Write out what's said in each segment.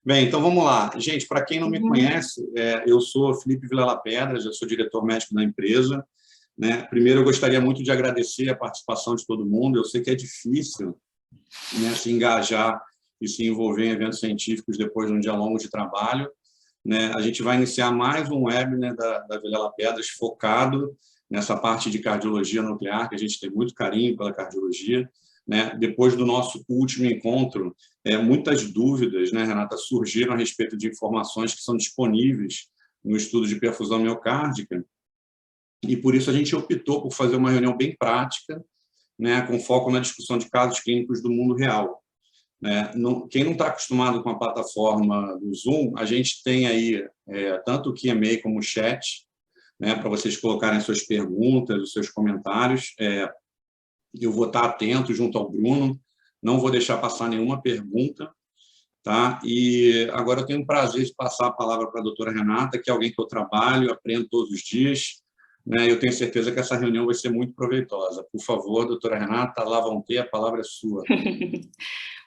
Bem, então vamos lá. Gente, para quem não me Uhum. conhece, eu sou Felipe Vilela Pedras, eu sou diretor médico da empresa, né? Primeiro, eu gostaria muito de agradecer a participação de todo mundo. Eu sei que é difícil, né, se engajar e se envolver em eventos científicos depois de um dia longo de trabalho, né? A gente vai iniciar mais um webinar da Vilela Pedras focado nessa parte de cardiologia nuclear, que a gente tem muito carinho pela cardiologia, né? Depois do nosso último encontro, muitas dúvidas, né, Renata, surgiram a respeito de informações que são disponíveis no estudo de perfusão miocárdica, e por isso a gente optou por fazer uma reunião bem prática, né, com foco na discussão de casos clínicos do mundo real, né? Quem não está acostumado com a plataforma do Zoom, a gente tem aí tanto o Q&A como o chat, né, para vocês colocarem suas perguntas, os seus comentários. Eu vou estar atento junto ao Bruno, não vou deixar passar nenhuma pergunta, tá? E agora eu tenho o prazer de passar a palavra para a doutora Renata, que é alguém que eu trabalho, aprendo todos os dias, né? Eu tenho certeza que essa reunião vai ser muito proveitosa. Por favor, doutora Renata, lá vão ter, a palavra é sua.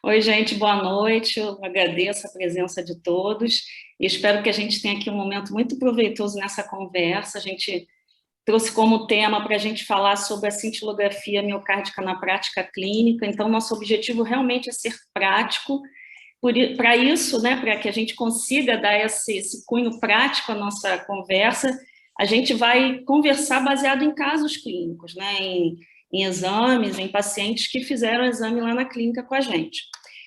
Oi, gente, boa noite. Eu agradeço a presença de todos e espero que a gente tenha aqui um momento muito proveitoso nessa conversa. A gente trouxe como tema para a gente falar sobre a cintilografia miocárdica na prática clínica. Então, nosso objetivo realmente é ser prático. Para isso, né, para que a gente consiga dar esse cunho prático à nossa conversa, a gente vai conversar baseado em casos clínicos, né, em exames, em pacientes que fizeram exame lá na clínica com a gente.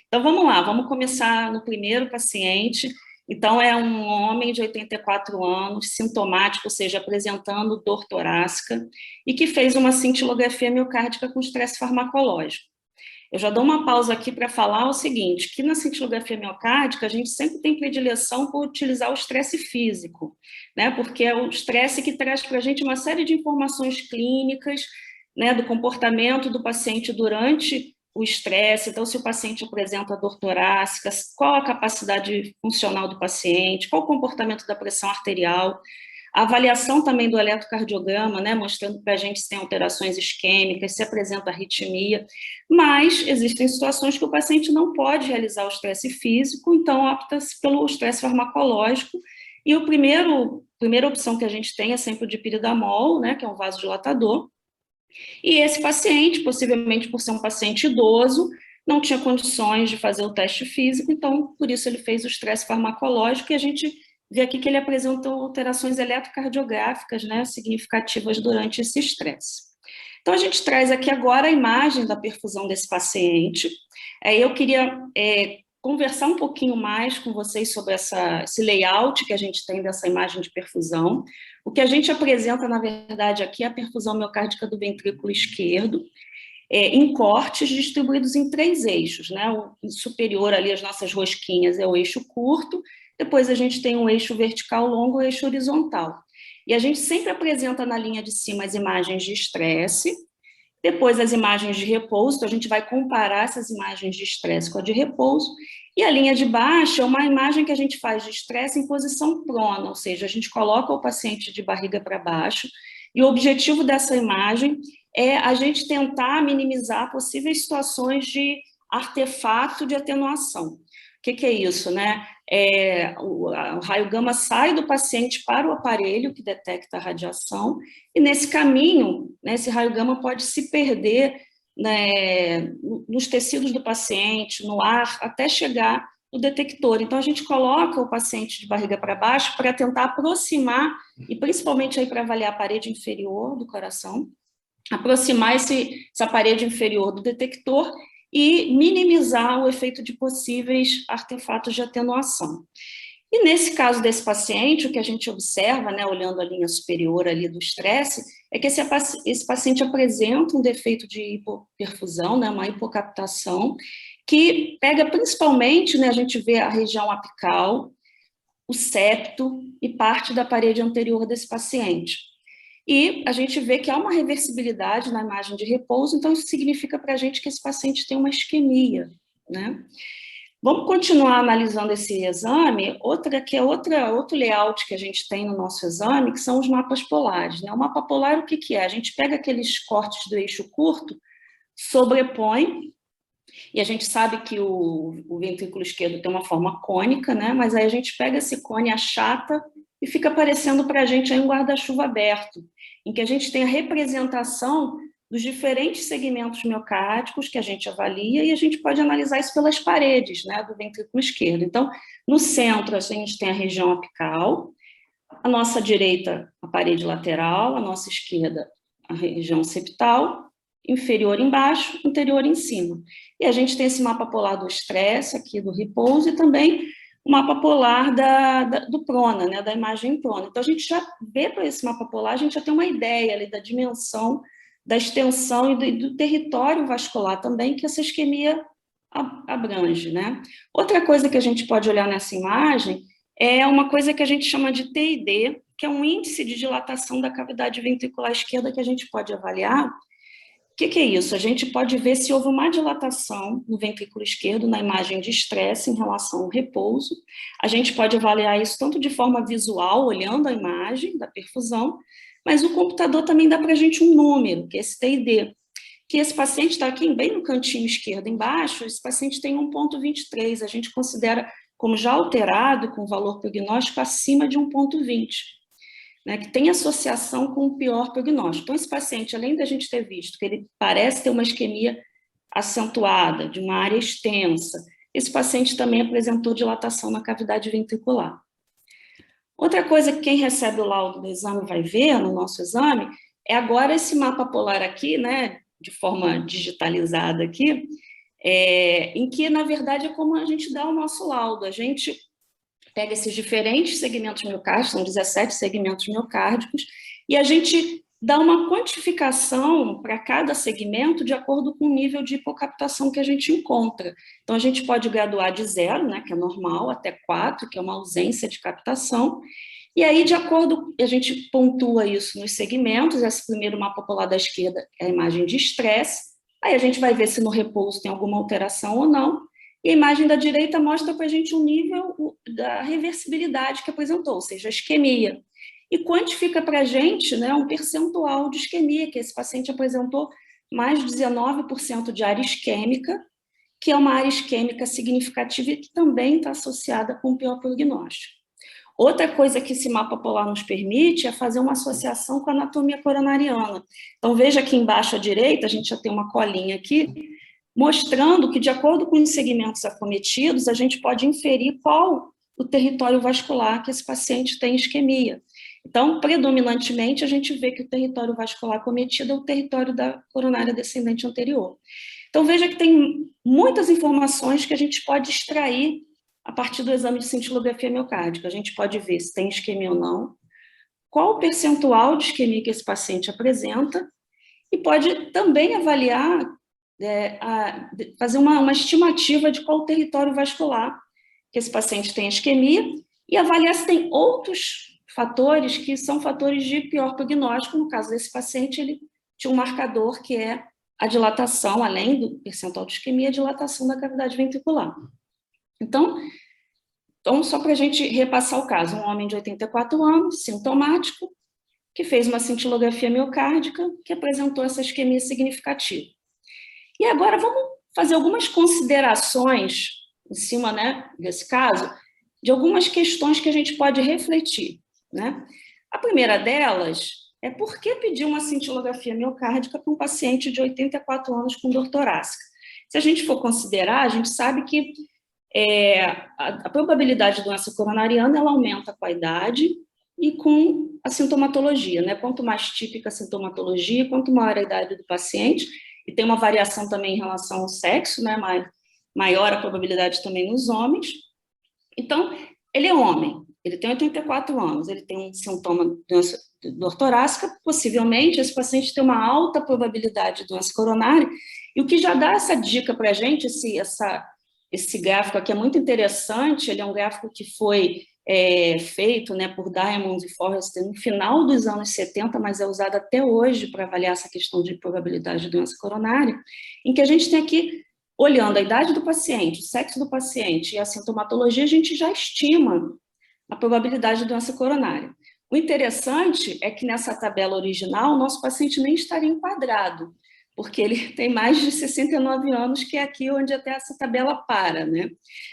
Então, vamos lá, vamos começar no primeiro paciente. Então, é um homem de 84 anos, sintomático, ou seja, apresentando dor torácica, e que fez uma cintilografia miocárdica com estresse farmacológico. Eu já dou uma pausa aqui para falar o seguinte, que na cintilografia miocárdica a gente sempre tem predileção por utilizar o estresse físico, né? Porque é o estresse que traz para a gente uma série de informações clínicas, né, do comportamento do paciente durante o estresse. Então, se o paciente apresenta dor torácica, qual a capacidade funcional do paciente, qual o comportamento da pressão arterial, a avaliação também do eletrocardiograma, né, mostrando para a gente se tem alterações isquêmicas, se apresenta arritmia, mas existem situações que o paciente não pode realizar o estresse físico, então opta-se pelo estresse farmacológico, e a primeira opção que a gente tem é sempre o dipiridamol, né, que é um vasodilatador, e esse paciente, possivelmente por ser um paciente idoso, não tinha condições de fazer o teste físico, então, por isso ele fez o estresse farmacológico, e a gente vê aqui que ele apresentou alterações eletrocardiográficas, né, significativas durante esse estresse. Então, a gente traz aqui agora a imagem da perfusão desse paciente. Eu queria conversar um pouquinho mais com vocês sobre esse layout que a gente tem dessa imagem de perfusão. O que a gente apresenta, na verdade, aqui é a perfusão miocárdica do ventrículo esquerdo, em cortes distribuídos em 3 eixos, né? O superior ali, as nossas rosquinhas, é o eixo curto, depois a gente tem um eixo vertical longo e um eixo horizontal. E a gente sempre apresenta na linha de cima as imagens de estresse, depois as imagens de repouso, então a gente vai comparar essas imagens de estresse com a de repouso, e a linha de baixo é uma imagem que a gente faz de estresse em posição prona, ou seja, a gente coloca o paciente de barriga para baixo, e o objetivo dessa imagem é a gente tentar minimizar possíveis situações de artefato de atenuação. O que é isso, né? O raio gama sai do paciente para o aparelho que detecta a radiação, e nesse caminho, né, esse raio gama pode se perder, né, nos tecidos do paciente, no ar, até chegar no detector. Então, a gente coloca o paciente de barriga para baixo para tentar aproximar, e principalmente aí para avaliar a parede inferior do coração, aproximar essa parede inferior do detector e minimizar o efeito de possíveis artefatos de atenuação. E nesse caso desse paciente, o que a gente observa, né, olhando a linha superior ali do estresse, é que esse paciente apresenta um defeito de hipoperfusão, né, uma hipocaptação, que pega principalmente, né, a gente vê a região apical, o septo e parte da parede anterior desse paciente. E a gente vê que há uma reversibilidade na imagem de repouso, então isso significa para a gente que esse paciente tem uma isquemia, né? Vamos continuar analisando esse exame. Outro layout que a gente tem no nosso exame, que são os mapas polares, né? O mapa polar, o que é? A gente pega aqueles cortes do eixo curto, sobrepõe E a gente sabe que o ventrículo esquerdo tem uma forma cônica, né? Mas aí a gente pega esse cone, achata e fica aparecendo para a gente aí um guarda-chuva aberto, em que a gente tem a representação dos diferentes segmentos miocárdicos que a gente avalia e a gente pode analisar isso pelas paredes, né, do ventrículo esquerdo. Então, no centro, a gente tem a região apical, à nossa direita, a parede lateral, à nossa esquerda, a região septal, inferior embaixo, interior em cima. E a gente tem esse mapa polar do estresse, aqui do repouso, e também o mapa polar do prona, né, da imagem prona. Então, a gente já vê por esse mapa polar, a gente já tem uma ideia ali da dimensão, da extensão e do território vascular também que essa isquemia abrange, né? Outra coisa que a gente pode olhar nessa imagem é uma coisa que a gente chama de TID, que é um índice de dilatação da cavidade ventricular esquerda que a gente pode avaliar. O que é isso? A gente pode ver se houve uma dilatação no ventrículo esquerdo na imagem de estresse em relação ao repouso. A gente pode avaliar isso tanto de forma visual, olhando a imagem da perfusão, mas o computador também dá para a gente um número, que é esse TID, que esse paciente está aqui bem no cantinho esquerdo embaixo, esse paciente tem 1,23, a gente considera como já alterado, com valor prognóstico acima de 1,20, né, que tem associação com o pior prognóstico. Então, esse paciente, além da gente ter visto que ele parece ter uma isquemia acentuada, de uma área extensa, esse paciente também apresentou dilatação na cavidade ventricular. Outra coisa que quem recebe o laudo do exame vai ver no nosso exame é agora esse mapa polar aqui, né, de forma digitalizada aqui, em que, na verdade, é como a gente dá o nosso laudo. A gente pega esses diferentes segmentos miocárdicos, são 17 segmentos miocárdicos, e a gente dá uma quantificação para cada segmento de acordo com o nível de hipocaptação que a gente encontra. Então, a gente pode graduar de 0, né, que é normal, até 4, que é uma ausência de captação, e aí, de acordo, a gente pontua isso nos segmentos. Esse primeiro mapa polar da esquerda é a imagem de estresse, aí a gente vai ver se no repouso tem alguma alteração ou não, e a imagem da direita mostra para a gente um nível da reversibilidade que apresentou, ou seja, a isquemia. E quantifica para a gente, né, um percentual de isquemia, que esse paciente apresentou mais de 19% de área isquêmica, que é uma área isquêmica significativa e que também está associada com o pior prognóstico. Outra coisa que esse mapa polar nos permite é fazer uma associação com a anatomia coronariana. Então, veja aqui embaixo à direita, a gente já tem uma colinha aqui, mostrando que, de acordo com os segmentos acometidos, a gente pode inferir qual o território vascular que esse paciente tem isquemia. Então, predominantemente, a gente vê que o território vascular acometido é o território da coronária descendente anterior. Então, veja que tem muitas informações que a gente pode extrair a partir do exame de cintilografia miocárdica. A gente pode ver se tem isquemia ou não, qual o percentual de isquemia que esse paciente apresenta, e pode também avaliar, fazer uma estimativa de qual o território vascular que esse paciente tem isquemia, e avaliar se tem outros fatores que são fatores de pior prognóstico. No caso desse paciente, ele tinha um marcador que é a dilatação, além do percentual de isquemia, a dilatação da cavidade ventricular. Então, só para a gente repassar o caso, um homem de 84 anos, sintomático, que fez uma cintilografia miocárdica, que apresentou essa isquemia significativa. E agora vamos fazer algumas considerações em cima, né, desse caso, de algumas questões que a gente pode refletir, né? A primeira delas é por que pedir uma cintilografia miocárdica para um paciente de 84 anos com dor torácica? Se a gente for considerar, a gente sabe que a probabilidade de doença coronariana ela aumenta com a idade e com a sintomatologia, né? Quanto mais típica a sintomatologia, quanto maior a idade do paciente, e tem uma variação também em relação ao sexo, né? Maior a probabilidade também nos homens. Então, ele é homem, ele tem 84 anos, ele tem um sintoma de doença de dor torácica, possivelmente esse paciente tem uma alta probabilidade de doença coronária, e o que já dá essa dica para a gente, esse gráfico aqui é muito interessante, ele é um gráfico que foi feito, né, por Diamond e Forrester no final dos anos 70, mas é usado até hoje para avaliar essa questão de probabilidade de doença coronária, em que a gente tem aqui, olhando a idade do paciente, o sexo do paciente e a sintomatologia, a gente já estima a probabilidade de doença coronária. O interessante é que nessa tabela original, o nosso paciente nem estaria enquadrado, porque ele tem mais de 69 anos, que é aqui onde até essa tabela para, né?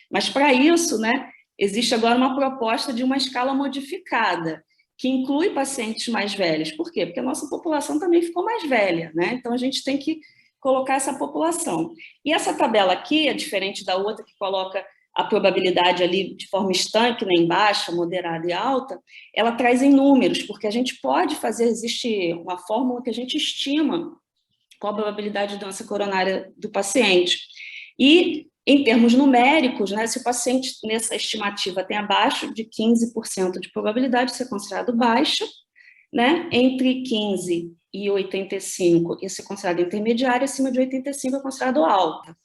Mas para isso, né, existe agora uma proposta de uma escala modificada, que inclui pacientes mais velhos. Por quê? Porque a nossa população também ficou mais velha, né? Então a gente tem que colocar essa população. E essa tabela aqui é diferente da outra, que coloca a probabilidade ali de forma estanque, né, em baixa, moderada e alta, ela traz em números, porque a gente pode fazer, existe uma fórmula que a gente estima qual a probabilidade de doença coronária do paciente. E, em termos numéricos, né, se o paciente nessa estimativa tem abaixo de 15% de probabilidade de ser considerado baixa, né, entre 15 e 85, isso é considerado intermediário, acima de 85 é considerado alta.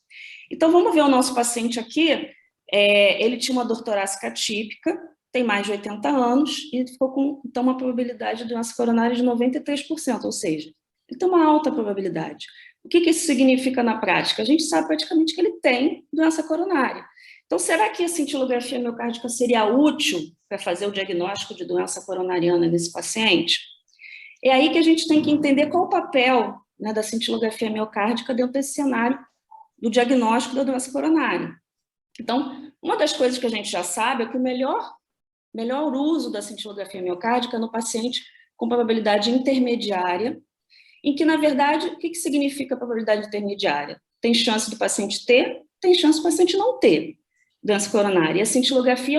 Então, vamos ver o nosso paciente aqui. Ele tinha uma dor torácica atípica, tem mais de 80 anos, e ficou com, então, uma probabilidade de doença coronária de 93%, ou seja, ele tem uma alta probabilidade. O que isso significa na prática? A gente sabe praticamente que ele tem doença coronária. Então, será que a cintilografia miocárdica seria útil para fazer o diagnóstico de doença coronariana nesse paciente? É aí que a gente tem que entender qual o papel, né, da cintilografia miocárdica dentro desse cenário do diagnóstico da doença coronária. Então, uma das coisas que a gente já sabe é que o melhor uso da cintilografia miocárdica é no paciente com probabilidade intermediária, em que, na verdade, o que significa probabilidade intermediária? Tem chance do paciente ter, tem chance do paciente não ter doença coronária. E a cintilografia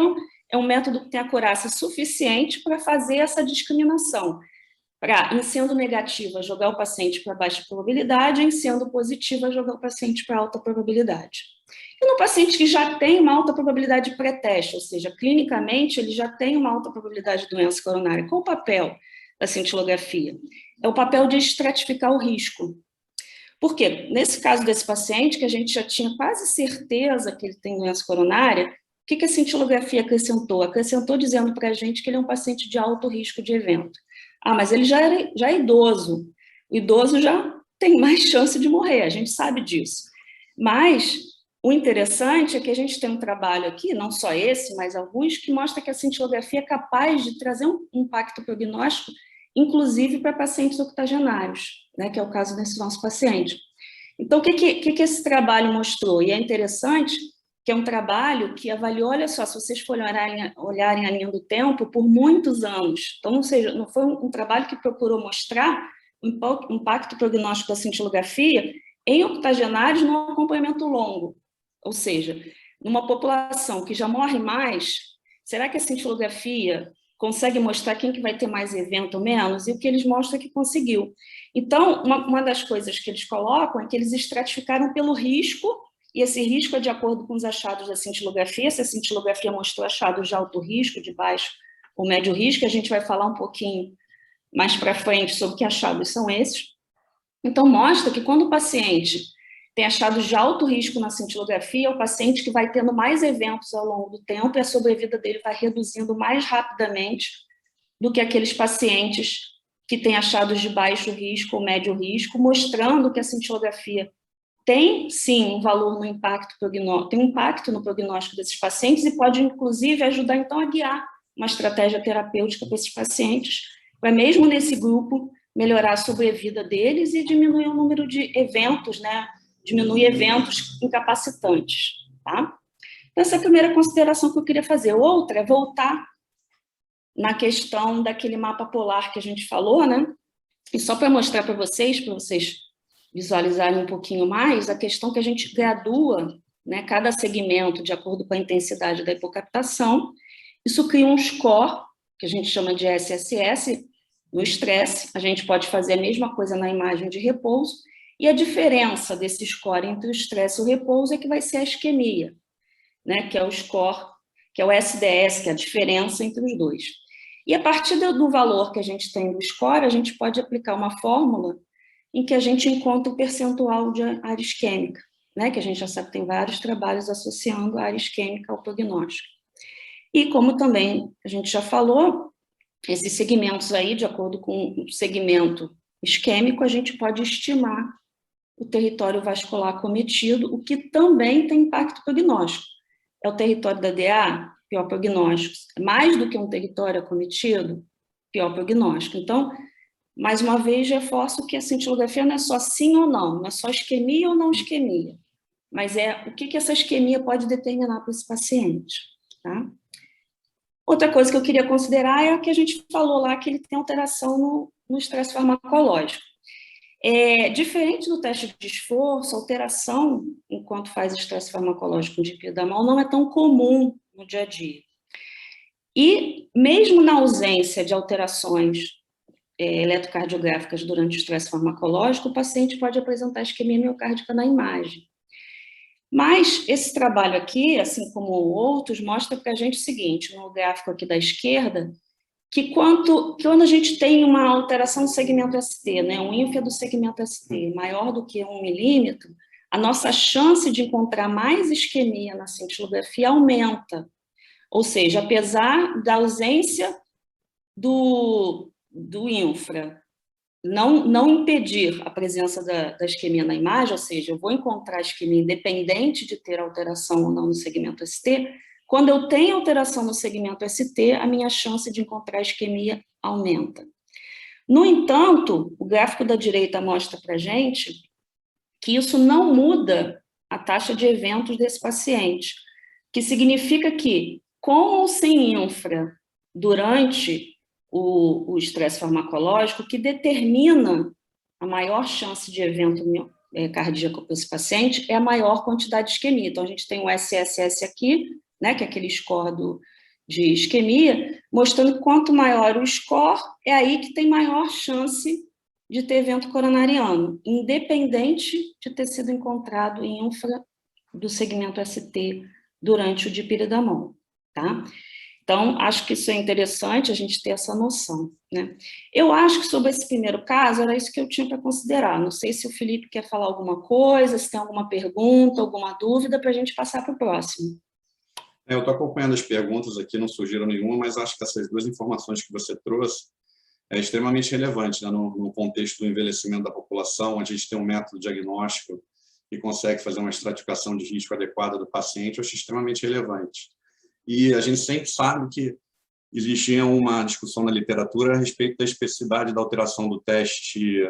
é um método que tem acurácia suficiente para fazer essa discriminação, para, em sendo negativa, jogar o paciente para baixa probabilidade, em sendo positiva, jogar o paciente para alta probabilidade. E no paciente que já tem uma alta probabilidade pré-teste, ou seja, clinicamente ele já tem uma alta probabilidade de doença coronária, qual o papel da cintilografia? É o papel de estratificar o risco. Por quê? Nesse caso desse paciente, que a gente já tinha quase certeza que ele tem doença coronária, o que a cintilografia acrescentou? Acrescentou dizendo para a gente que ele é um paciente de alto risco de evento. Ah, mas ele já é idoso. O idoso já tem mais chance de morrer, a gente sabe disso. Mas o interessante é que a gente tem um trabalho aqui, não só esse, mas alguns, que mostra que a cintilografia é capaz de trazer um impacto prognóstico, inclusive para pacientes octogenários, né, que é o caso desse nosso paciente. Então, o que esse trabalho mostrou? E é interessante que é um trabalho que avaliou, olha só, se vocês forem olharem a linha do tempo, por muitos anos. Então, não foi um trabalho que procurou mostrar o impacto prognóstico da cintilografia em octogenários num acompanhamento longo. Ou seja, numa população que já morre mais, será que a cintilografia consegue mostrar quem que vai ter mais evento ou menos? E o que eles mostram é que conseguiu. Então, uma das coisas que eles colocam é que eles estratificaram pelo risco, e esse risco é de acordo com os achados da cintilografia. Se a cintilografia mostrou achados de alto risco, de baixo ou médio risco, a gente vai falar um pouquinho mais para frente sobre que achados são esses. Então, mostra que quando o paciente tem achados de alto risco na cintilografia, é o paciente que vai tendo mais eventos ao longo do tempo e a sobrevida dele vai reduzindo mais rapidamente do que aqueles pacientes que têm achados de baixo risco ou médio risco, mostrando que a cintilografia tem, sim, um valor no impacto prognóstico, tem um impacto no prognóstico desses pacientes e pode, inclusive, ajudar, então, a guiar uma estratégia terapêutica para esses pacientes, para mesmo nesse grupo melhorar a sobrevida deles e diminuir o número de eventos, né? Diminuir eventos incapacitantes, tá? Então, essa é a primeira consideração que eu queria fazer. Outra é voltar na questão daquele mapa polar que a gente falou, né? E só para mostrar para vocês visualizarem um pouquinho mais, a questão que a gente gradua, né, cada segmento de acordo com a intensidade da hipocaptação. Isso cria um score, que a gente chama de SSS, no estresse. A gente pode fazer a mesma coisa na imagem de repouso, e a diferença desse score entre o estresse e o repouso é que vai ser a isquemia, né, que é o score, que é o SDS, que é a diferença entre os dois. E a partir do valor que a gente tem do score, a gente pode aplicar uma fórmula em que a gente encontra o percentual de área isquêmica, né, que a gente já sabe que tem vários trabalhos associando a área isquêmica ao prognóstico. E como também a gente já falou, esses segmentos aí, de acordo com o segmento isquêmico, a gente pode estimar o território vascular acometido, o que também tem impacto prognóstico. É o território da DA, pior prognóstico. Mais do que um território acometido, pior prognóstico. Então, mais uma vez, reforço que a cintilografia não é só sim ou não é só isquemia ou não isquemia, mas é o que essa isquemia pode determinar para esse paciente, tá? Outra coisa que eu queria considerar é o que a gente falou lá, que ele tem alteração no estresse farmacológico. Diferente do teste de esforço, alteração, enquanto faz estresse farmacológico de dipirociclina não é tão comum no dia a dia. E, mesmo na ausência de alterações eletrocardiográficas durante o estresse farmacológico, o paciente pode apresentar isquemia miocárdica na imagem. Mas esse trabalho aqui, assim como outros, mostra para a gente o seguinte, no gráfico aqui da esquerda, que quando a gente tem uma alteração do segmento ST, né, um ínfia do segmento ST maior do que 1 milímetro, a nossa chance de encontrar mais isquemia na cintilografia aumenta. Ou seja, apesar da ausência do infra não impedir a presença da isquemia na imagem, ou seja, eu vou encontrar isquemia independente de ter alteração ou não no segmento ST, quando eu tenho alteração no segmento ST, a minha chance de encontrar isquemia aumenta. No entanto, o gráfico da direita mostra para a gente que isso não muda a taxa de eventos desse paciente, que significa que, com ou sem infra, durante o estresse farmacológico, que determina a maior chance de evento cardíaco para esse paciente é a maior quantidade de isquemia. Então, a gente tem o SSS aqui, né, que é aquele score de isquemia, mostrando que quanto maior o score, é aí que tem maior chance de ter evento coronariano, independente de ter sido encontrado em infra do segmento ST durante o dipyridamol, tá? Então, acho que isso é interessante, a gente ter essa noção, né? Eu acho que sobre esse primeiro caso, era isso que eu tinha para considerar. Não sei se o Felipe quer falar alguma coisa, se tem alguma pergunta, alguma dúvida, para a gente passar para o próximo. Eu estou acompanhando as perguntas aqui, não surgiram nenhuma, mas acho que essas duas informações que você trouxe é extremamente relevante, né? No contexto do envelhecimento da população, onde a gente tem um método diagnóstico que consegue fazer uma estratificação de risco adequada do paciente, eu acho extremamente relevante. E a gente sempre sabe que existia uma discussão na literatura a respeito da especificidade da alteração do teste,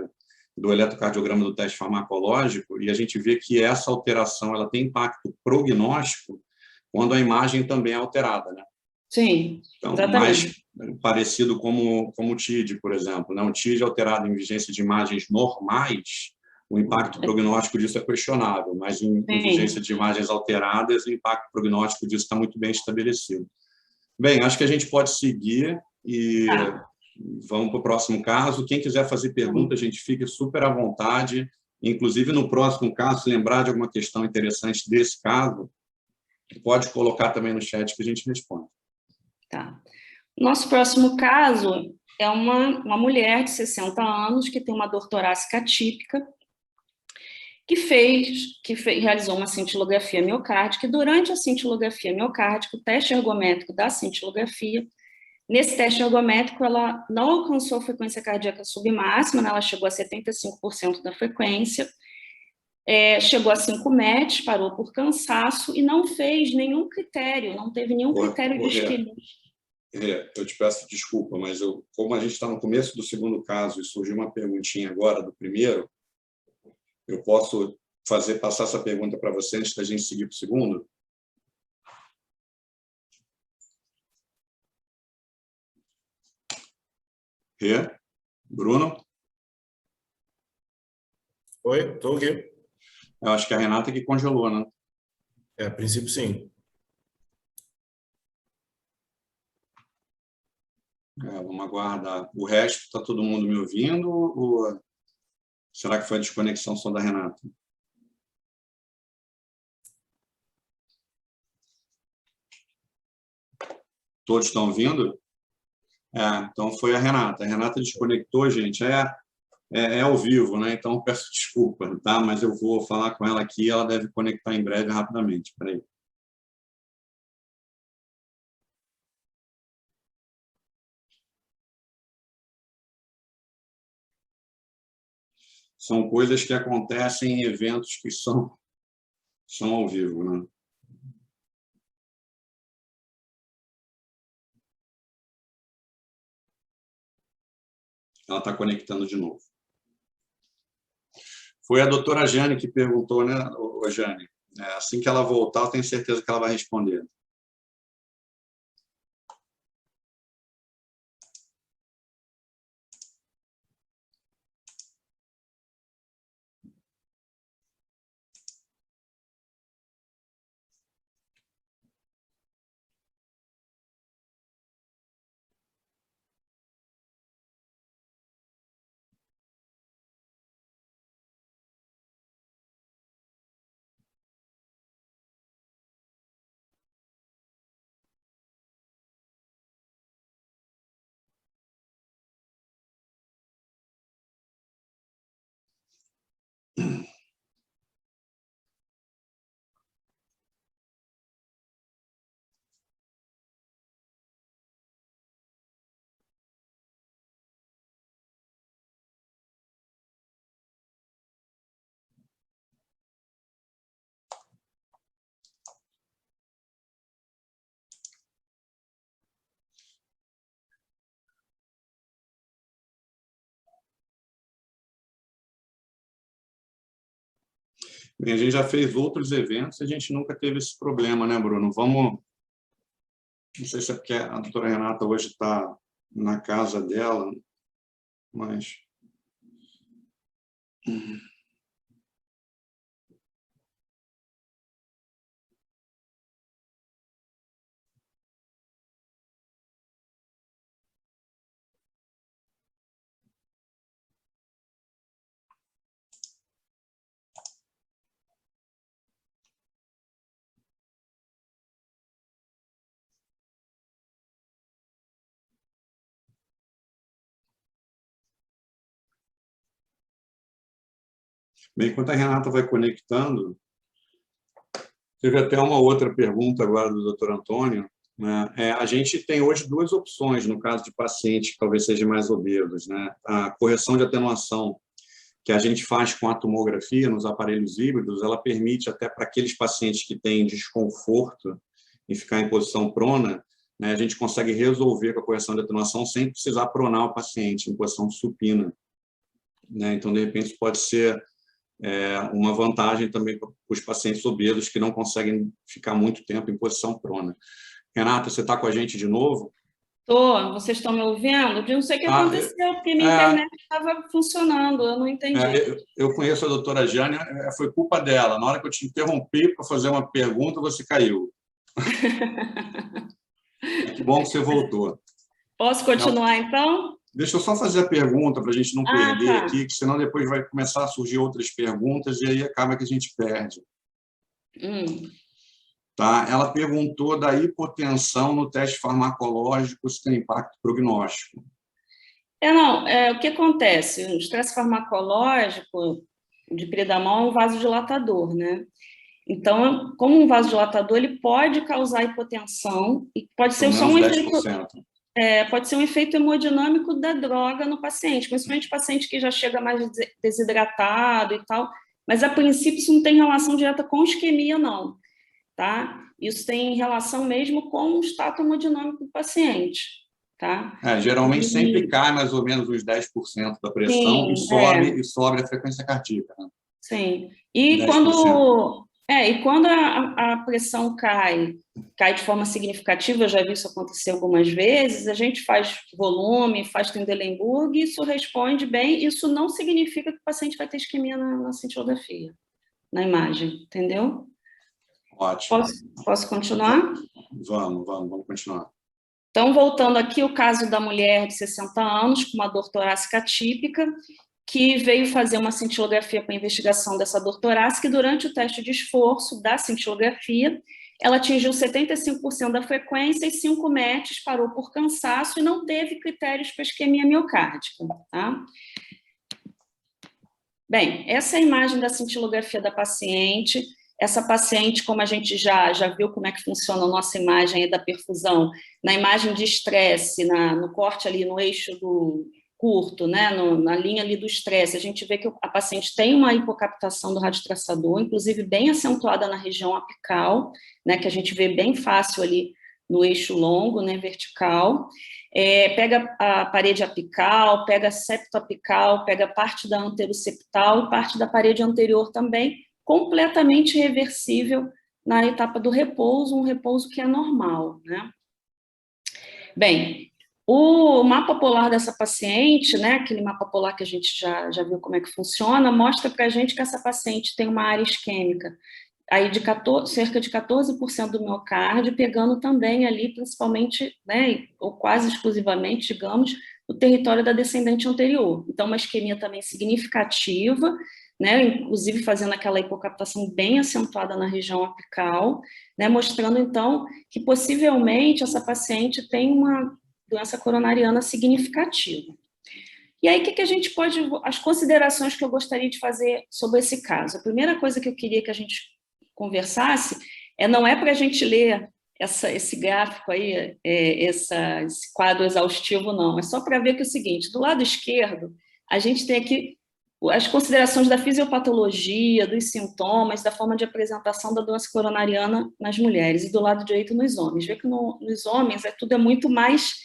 do eletrocardiograma do teste farmacológico, e a gente vê que essa alteração ela tem impacto prognóstico quando a imagem também é alterada, né? Sim, então, exatamente. Mais parecido como o TID, por exemplo, né? Um TID alterado em vigência de imagens normais, o impacto prognóstico disso é questionável, mas em vigência de imagens alteradas, o impacto prognóstico disso está muito bem estabelecido. Bem, acho que a gente pode seguir e vamos para o próximo caso. Quem quiser fazer pergunta, a gente fique super à vontade. Inclusive, no próximo caso, se lembrar de alguma questão interessante desse caso, pode colocar também no chat que a gente responde. Tá. Nosso próximo caso é uma mulher de 60 anos que tem uma dor torácica atípica, que realizou uma cintilografia miocárdica, e durante a cintilografia miocárdica, o teste ergométrico da cintilografia, nesse teste ergométrico, ela não alcançou a frequência cardíaca submáxima, né? Ela chegou a 75% da frequência, chegou a 5 METs, parou por cansaço e não fez nenhum critério, não teve nenhum critério de isquemia. Eu te peço desculpa, mas como a gente está no começo do segundo caso e surgiu uma perguntinha agora do primeiro, eu posso passar essa pergunta para você antes da gente seguir para o segundo? Bruno? Oi, estou aqui. Eu acho que a Renata que congelou, né? A princípio, sim. Vamos aguardar. O resto, está todo mundo me ouvindo? Ou será que foi a desconexão só da Renata? Todos estão ouvindo? Então foi a Renata. A Renata desconectou, gente. É ao vivo, né? Então peço desculpa, tá? Mas eu vou falar com ela aqui, ela deve conectar em breve rapidamente. Espera aí. São coisas que acontecem em eventos que são ao vivo, né? Ela está conectando de novo. Foi a doutora Jane que perguntou, né, Jane? Assim que ela voltar, eu tenho certeza que ela vai responder. Bem, a gente já fez outros eventos e a gente nunca teve esse problema, né, Bruno? Vamos... Não sei se é porque a doutora Renata hoje está na casa dela, mas... Bem, enquanto a Renata vai conectando, teve até uma outra pergunta agora do doutor Antônio, né? A gente tem hoje duas opções no caso de pacientes que talvez sejam mais obesos, né? A correção de atenuação que a gente faz com a tomografia nos aparelhos híbridos, ela permite até para aqueles pacientes que têm desconforto em ficar em posição prona, né, a gente consegue resolver com a correção de atenuação sem precisar pronar o paciente em posição supina, né? Então, de repente, pode ser uma vantagem também para os pacientes obesos que não conseguem ficar muito tempo em posição prona. Renata, você está com a gente de novo? Estou. Vocês estão me ouvindo? Eu não sei o que aconteceu, porque minha internet estava funcionando, eu não entendi. Eu conheço a doutora Jane, foi culpa dela. Na hora que eu te interrompi para fazer uma pergunta, você caiu. Que bom que você voltou. Posso continuar, então? Deixa eu só fazer a pergunta para a gente não perder tá. aqui, que senão depois vai começar a surgir outras perguntas e aí acaba que a gente perde. Tá? Ela perguntou da hipotensão no teste farmacológico, se tem impacto prognóstico. O que acontece? O estresse farmacológico de Pridamol é um vasodilatador, né? Então, como um vasodilatador, ele pode causar hipotensão e pode ser só um efeito... pode ser um efeito hemodinâmico da droga no paciente, principalmente paciente que já chega mais desidratado e tal, mas a princípio isso não tem relação direta com isquemia, não, tá? Isso tem relação mesmo com o status hemodinâmico do paciente, tá? Geralmente sempre cai mais ou menos uns 10% da pressão. Sim, e sobe a frequência cardíaca. Né? Sim, e quando a pressão cai de forma significativa, eu já vi isso acontecer algumas vezes, a gente faz volume, faz Trendelenburg, e isso responde bem, isso não significa que o paciente vai ter isquemia na cintilografia, na imagem, entendeu? Ótimo. Posso continuar? Vamos continuar. Então, voltando aqui, o caso da mulher de 60 anos, com uma dor torácica atípica, que veio fazer uma cintilografia para investigação dessa dor torácica, e durante o teste de esforço da cintilografia, ela atingiu 75% da frequência e 5 METs, parou por cansaço e não teve critérios para isquemia miocárdica. Tá? Bem, essa é a imagem da cintilografia da paciente. Essa paciente, como a gente já viu como é que funciona a nossa imagem aí da perfusão, na imagem de estresse, no corte ali no eixo do curto, né, na linha ali do estresse, a gente vê que a paciente tem uma hipocaptação do radiotraçador, inclusive bem acentuada na região apical, né, que a gente vê bem fácil ali no eixo longo, né, vertical, pega a parede apical, pega a septo apical, pega parte da anteroseptal e parte da parede anterior também, completamente reversível na etapa do repouso, um repouso que é normal, né? Bem, o mapa polar dessa paciente, né, aquele mapa polar que a gente já viu como é que funciona, mostra para a gente que essa paciente tem uma área isquêmica aí de cerca de 14% do miocárdio, pegando também ali, principalmente, né, ou quase exclusivamente, digamos, o território da descendente anterior. Então, uma isquemia também significativa, né, inclusive fazendo aquela hipocaptação bem acentuada na região apical, né, mostrando, então, que possivelmente essa paciente tem uma doença coronariana significativa. E aí, o que a gente pode... As considerações que eu gostaria de fazer sobre esse caso. A primeira coisa que eu queria que a gente conversasse não é para a gente ler esse gráfico aí, esse quadro exaustivo, não. É só para ver que é o seguinte, do lado esquerdo, a gente tem aqui as considerações da fisiopatologia, dos sintomas, da forma de apresentação da doença coronariana nas mulheres, e do lado direito nos homens. Vê que nos homens tudo é muito mais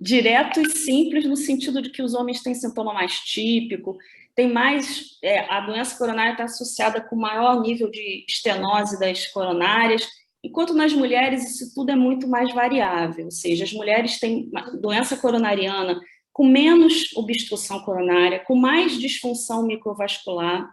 direto e simples, no sentido de que os homens têm sintoma mais típico, tem mais, a doença coronária está associada com maior nível de estenose das coronárias, enquanto nas mulheres isso tudo é muito mais variável, ou seja, as mulheres têm doença coronariana com menos obstrução coronária, com mais disfunção microvascular,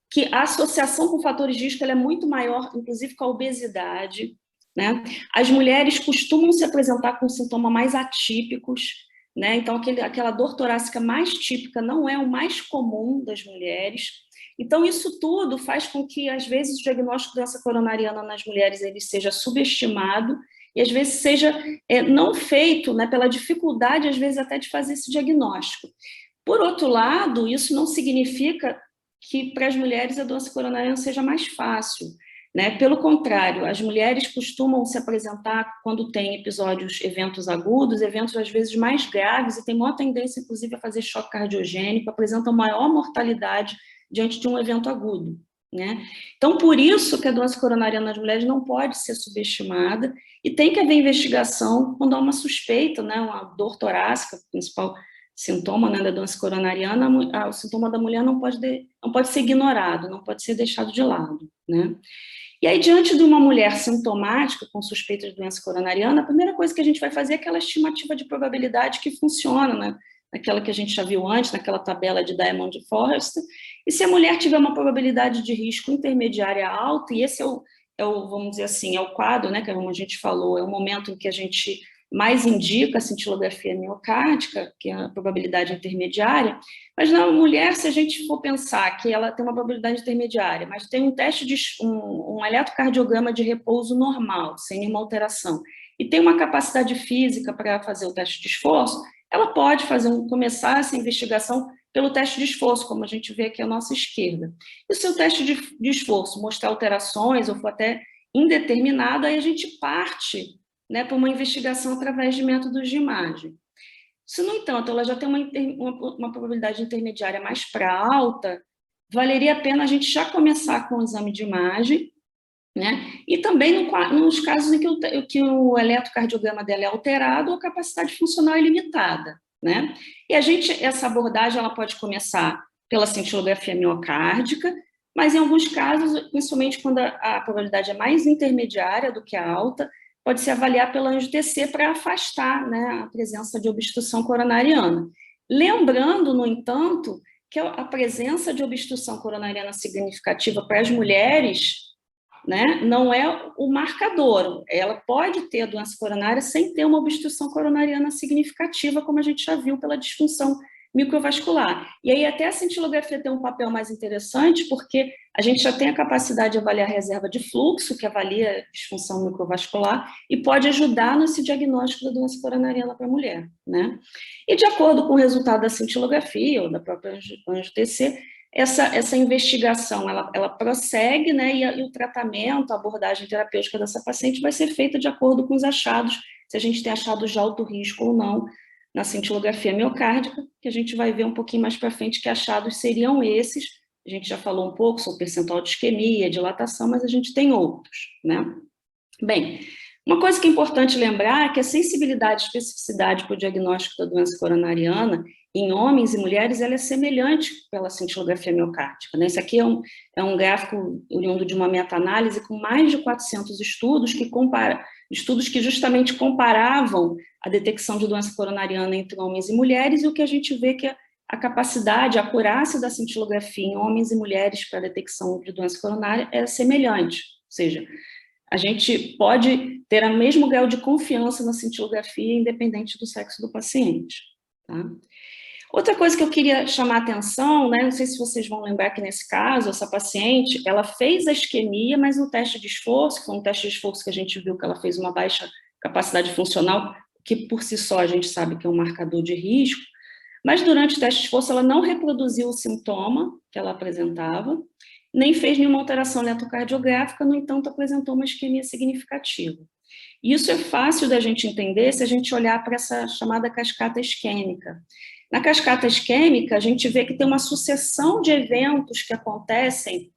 que a associação com fatores de risco é muito maior, inclusive com a obesidade, né? As mulheres costumam se apresentar com sintomas mais atípicos, né? Então, aquela dor torácica mais típica não é o mais comum das mulheres. Então, isso tudo faz com que, às vezes, o diagnóstico de doença coronariana nas mulheres ele seja subestimado e, às vezes, seja não feito, né, pela dificuldade, às vezes, até de fazer esse diagnóstico. Por outro lado, isso não significa que, para as mulheres, a doença coronariana seja mais fácil, né? Pelo contrário, as mulheres costumam se apresentar quando tem eventos agudos, eventos às vezes mais graves, e tem maior tendência, inclusive, a fazer choque cardiogênico, apresentam maior mortalidade diante de um evento agudo, né? Então, por isso que a doença coronariana nas mulheres não pode ser subestimada, e tem que haver investigação quando há uma suspeita, né? Uma dor torácica, principal sintoma, né, da doença coronariana, o sintoma da mulher não pode ser ignorado, não pode ser deixado de lado, né? E aí, diante de uma mulher sintomática com suspeita de doença coronariana, a primeira coisa que a gente vai fazer é aquela estimativa de probabilidade que funciona, né? Naquela que a gente já viu antes, naquela tabela de Diamond e Forrester. E se a mulher tiver uma probabilidade de risco intermediária alta, e esse vamos dizer assim, é o quadro, né, que como a gente falou, é o momento em que a gente mais indica a cintilografia miocárdica, que é a probabilidade intermediária, mas na mulher, se a gente for pensar que ela tem uma probabilidade intermediária, mas tem um teste de um eletrocardiograma de repouso normal, sem nenhuma alteração, e tem uma capacidade física para fazer o teste de esforço, ela pode começar essa investigação pelo teste de esforço, como a gente vê aqui à nossa esquerda. E se o teste de esforço mostrar alterações, ou for até indeterminado, aí a gente parte, né, para uma investigação através de métodos de imagem. Se, no entanto, ela já tem uma probabilidade intermediária mais para alta, valeria a pena a gente já começar com o exame de imagem, né? E também nos casos em que o eletrocardiograma dela é alterado ou a capacidade funcional é limitada, né? E essa abordagem ela pode começar pela cintilografia miocárdica, mas em alguns casos, principalmente quando a probabilidade é mais intermediária do que a alta, pode-se avaliar pela angio-TC para afastar, né, a presença de obstrução coronariana. Lembrando, no entanto, que a presença de obstrução coronariana significativa para as mulheres, né, não é o marcador. Ela pode ter a doença coronária sem ter uma obstrução coronariana significativa, como a gente já viu pela disfunção microvascular. E aí até a cintilografia tem um papel mais interessante, porque a gente já tem a capacidade de avaliar a reserva de fluxo, que avalia a disfunção microvascular, e pode ajudar nesse diagnóstico da doença coronariana para a mulher, né? E de acordo com o resultado da cintilografia, ou da própria angio-TC, essa investigação, ela prossegue, né, e o tratamento, a abordagem terapêutica dessa paciente vai ser feita de acordo com os achados, se a gente tem achados de alto risco ou não, na cintilografia miocárdica, que a gente vai ver um pouquinho mais para frente que achados seriam esses. A gente já falou um pouco sobre o percentual de isquemia, dilatação, mas a gente tem outros, né? Bem, Uma coisa que é importante lembrar é que a sensibilidade e especificidade para o diagnóstico da doença coronariana em homens e mulheres ela é semelhante pela cintilografia miocárdica, né? Esse aqui é um gráfico oriundo de uma meta-análise com mais de 400 estudos estudos que justamente comparavam a detecção de doença coronariana entre homens e mulheres, e o que a gente vê que a capacidade, a acurácia da cintilografia em homens e mulheres para a detecção de doença coronária é semelhante, ou seja, a gente pode ter o mesmo grau de confiança na cintilografia, independente do sexo do paciente. Tá? Outra coisa que eu queria chamar a atenção, né, não sei se vocês vão lembrar que nesse caso, essa paciente, ela fez a isquemia, mas no teste de esforço, foi um teste de esforço que a gente viu que ela fez uma baixa capacidade funcional, que por si só a gente sabe que é um marcador de risco, mas durante o teste de esforço ela não reproduziu o sintoma que ela apresentava, nem fez nenhuma alteração eletrocardiográfica, no entanto apresentou uma isquemia significativa. Isso é fácil da gente entender se a gente olhar para essa chamada cascata isquêmica. Na cascata isquêmica, a gente vê que tem uma sucessão de eventos que acontecem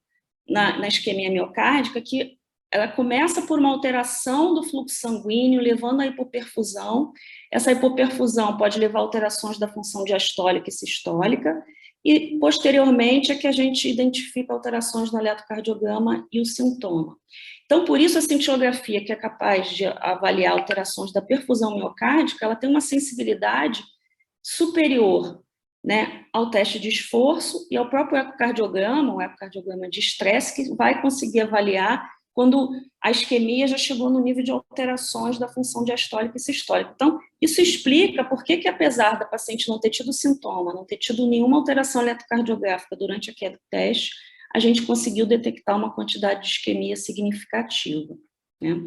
na isquemia miocárdica, que ela começa por uma alteração do fluxo sanguíneo, levando à hipoperfusão. Essa hipoperfusão pode levar a alterações da função diastólica e sistólica, e, posteriormente, é que a gente identifica alterações no eletrocardiograma e o sintoma. Então, por isso, a cintilografia, que é capaz de avaliar alterações da perfusão miocárdica, ela tem uma sensibilidade superior, né, ao teste de esforço e ao próprio ecocardiograma, o ecocardiograma de estresse, que vai conseguir avaliar quando a isquemia já chegou no nível de alterações da função diastólica e sistólica. Então, isso explica por que, apesar da paciente não ter tido sintoma, não ter tido nenhuma alteração eletrocardiográfica durante aquele teste, a gente conseguiu detectar uma quantidade de isquemia significativa, né?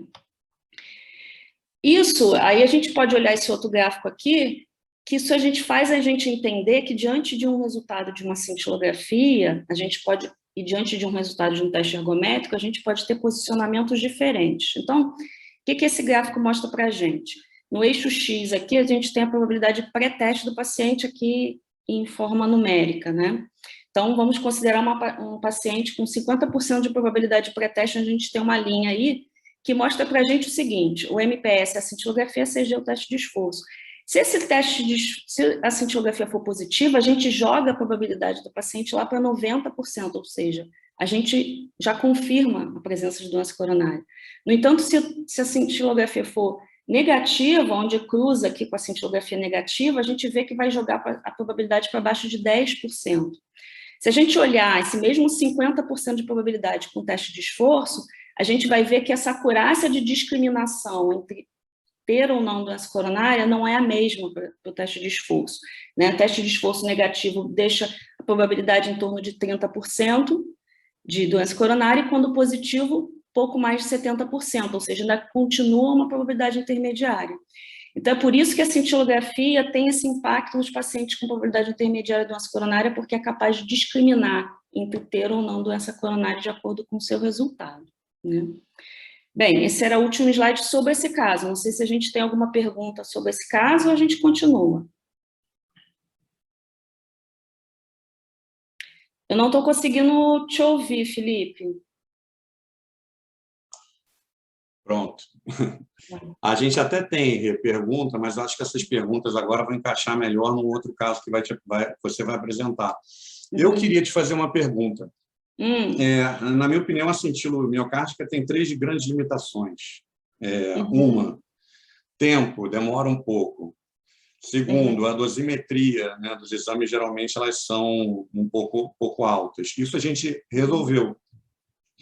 Isso, aí a gente pode olhar esse outro gráfico aqui, que isso a gente faz a gente entender que diante de um resultado de uma cintilografia, a gente pode, e diante de um resultado de um teste ergométrico, a gente pode ter posicionamentos diferentes. Então, o que esse gráfico mostra para a gente? No eixo X aqui, a gente tem a probabilidade pré-teste do paciente aqui em forma numérica, né? Então, vamos considerar um paciente com 50% de probabilidade pré-teste, onde a gente tem uma linha aí que mostra para a gente o seguinte: o MPS, a cintilografia, CG, o teste de esforço. Se a cintilografia for positiva, a gente joga a probabilidade do paciente lá para 90%, ou seja, a gente já confirma a presença de doença coronária. No entanto, se a cintilografia for negativa, onde cruza aqui com a cintilografia negativa, a gente vê que vai jogar a probabilidade para baixo de 10%. Se a gente olhar esse mesmo 50% de probabilidade com teste de esforço, a gente vai ver que essa acurácia de discriminação entre ter ou não doença coronária não é a mesma para o teste de esforço, né? O teste de esforço negativo deixa a probabilidade em torno de 30% de doença coronária, e quando positivo, pouco mais de 70%, ou seja, ainda continua uma probabilidade intermediária. Então, é por isso que a cintilografia tem esse impacto nos pacientes com probabilidade intermediária de doença coronária, porque é capaz de discriminar entre ter ou não doença coronária de acordo com o seu resultado, né? Bem, esse era o último slide sobre esse caso. Não sei se a gente tem alguma pergunta sobre esse caso ou a gente continua. Eu não estou conseguindo te ouvir, Felipe. Pronto. A gente até tem pergunta, mas eu acho que essas perguntas agora vão encaixar melhor no outro caso que você vai apresentar. Eu queria te fazer uma pergunta. Na minha opinião, a cintilomiocárdica tem 3 grandes limitações. Uma, tempo, demora um pouco. Segundo, a dosimetria, né, dos exames, geralmente, elas são um pouco altas. Isso a gente resolveu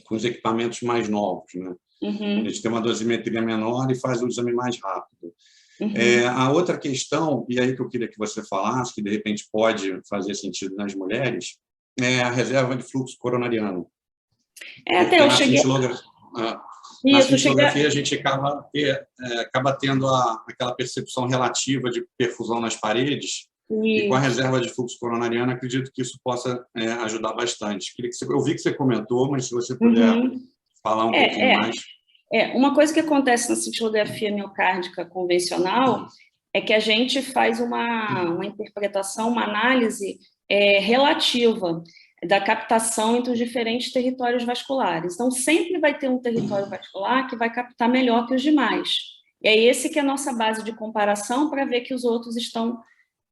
com os equipamentos mais novos, né? A gente tem uma dosimetria menor e faz o exame mais rápido. A outra questão, e aí que eu queria que você falasse, que de repente pode fazer sentido nas mulheres, é a reserva de fluxo coronariano. Até eu cheguei... Na cintilografia, a gente acaba tendo aquela percepção relativa de perfusão nas paredes, e com a reserva de fluxo coronariano, acredito que isso possa ajudar bastante. Eu vi que você comentou, mas se você puder falar um pouquinho mais. Uma coisa que acontece na cintilografia miocárdica convencional é que a gente faz uma interpretação, uma análise relativa. da captação entre os diferentes territórios vasculares. Então, sempre vai ter um território vascular que vai captar melhor que os demais. E é esse que é a nossa base de comparação para ver que os outros estão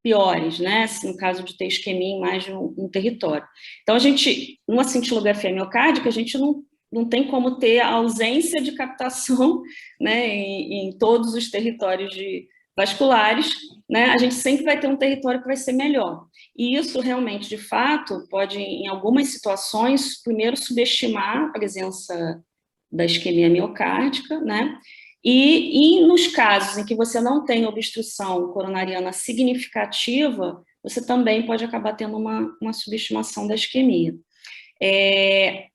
piores, né? No caso de ter isquemia em mais de um território. Então, a gente, numa cintilografia miocárdica, a gente não tem como ter a ausência de captação, né, em todos os territórios vasculares, né? A gente sempre vai ter um território que vai ser melhor. E isso realmente, de fato, pode, em algumas situações, primeiro subestimar a presença da isquemia miocárdica, né? E nos casos em que você não tem obstrução coronariana significativa, você também pode acabar tendo uma subestimação da isquemia.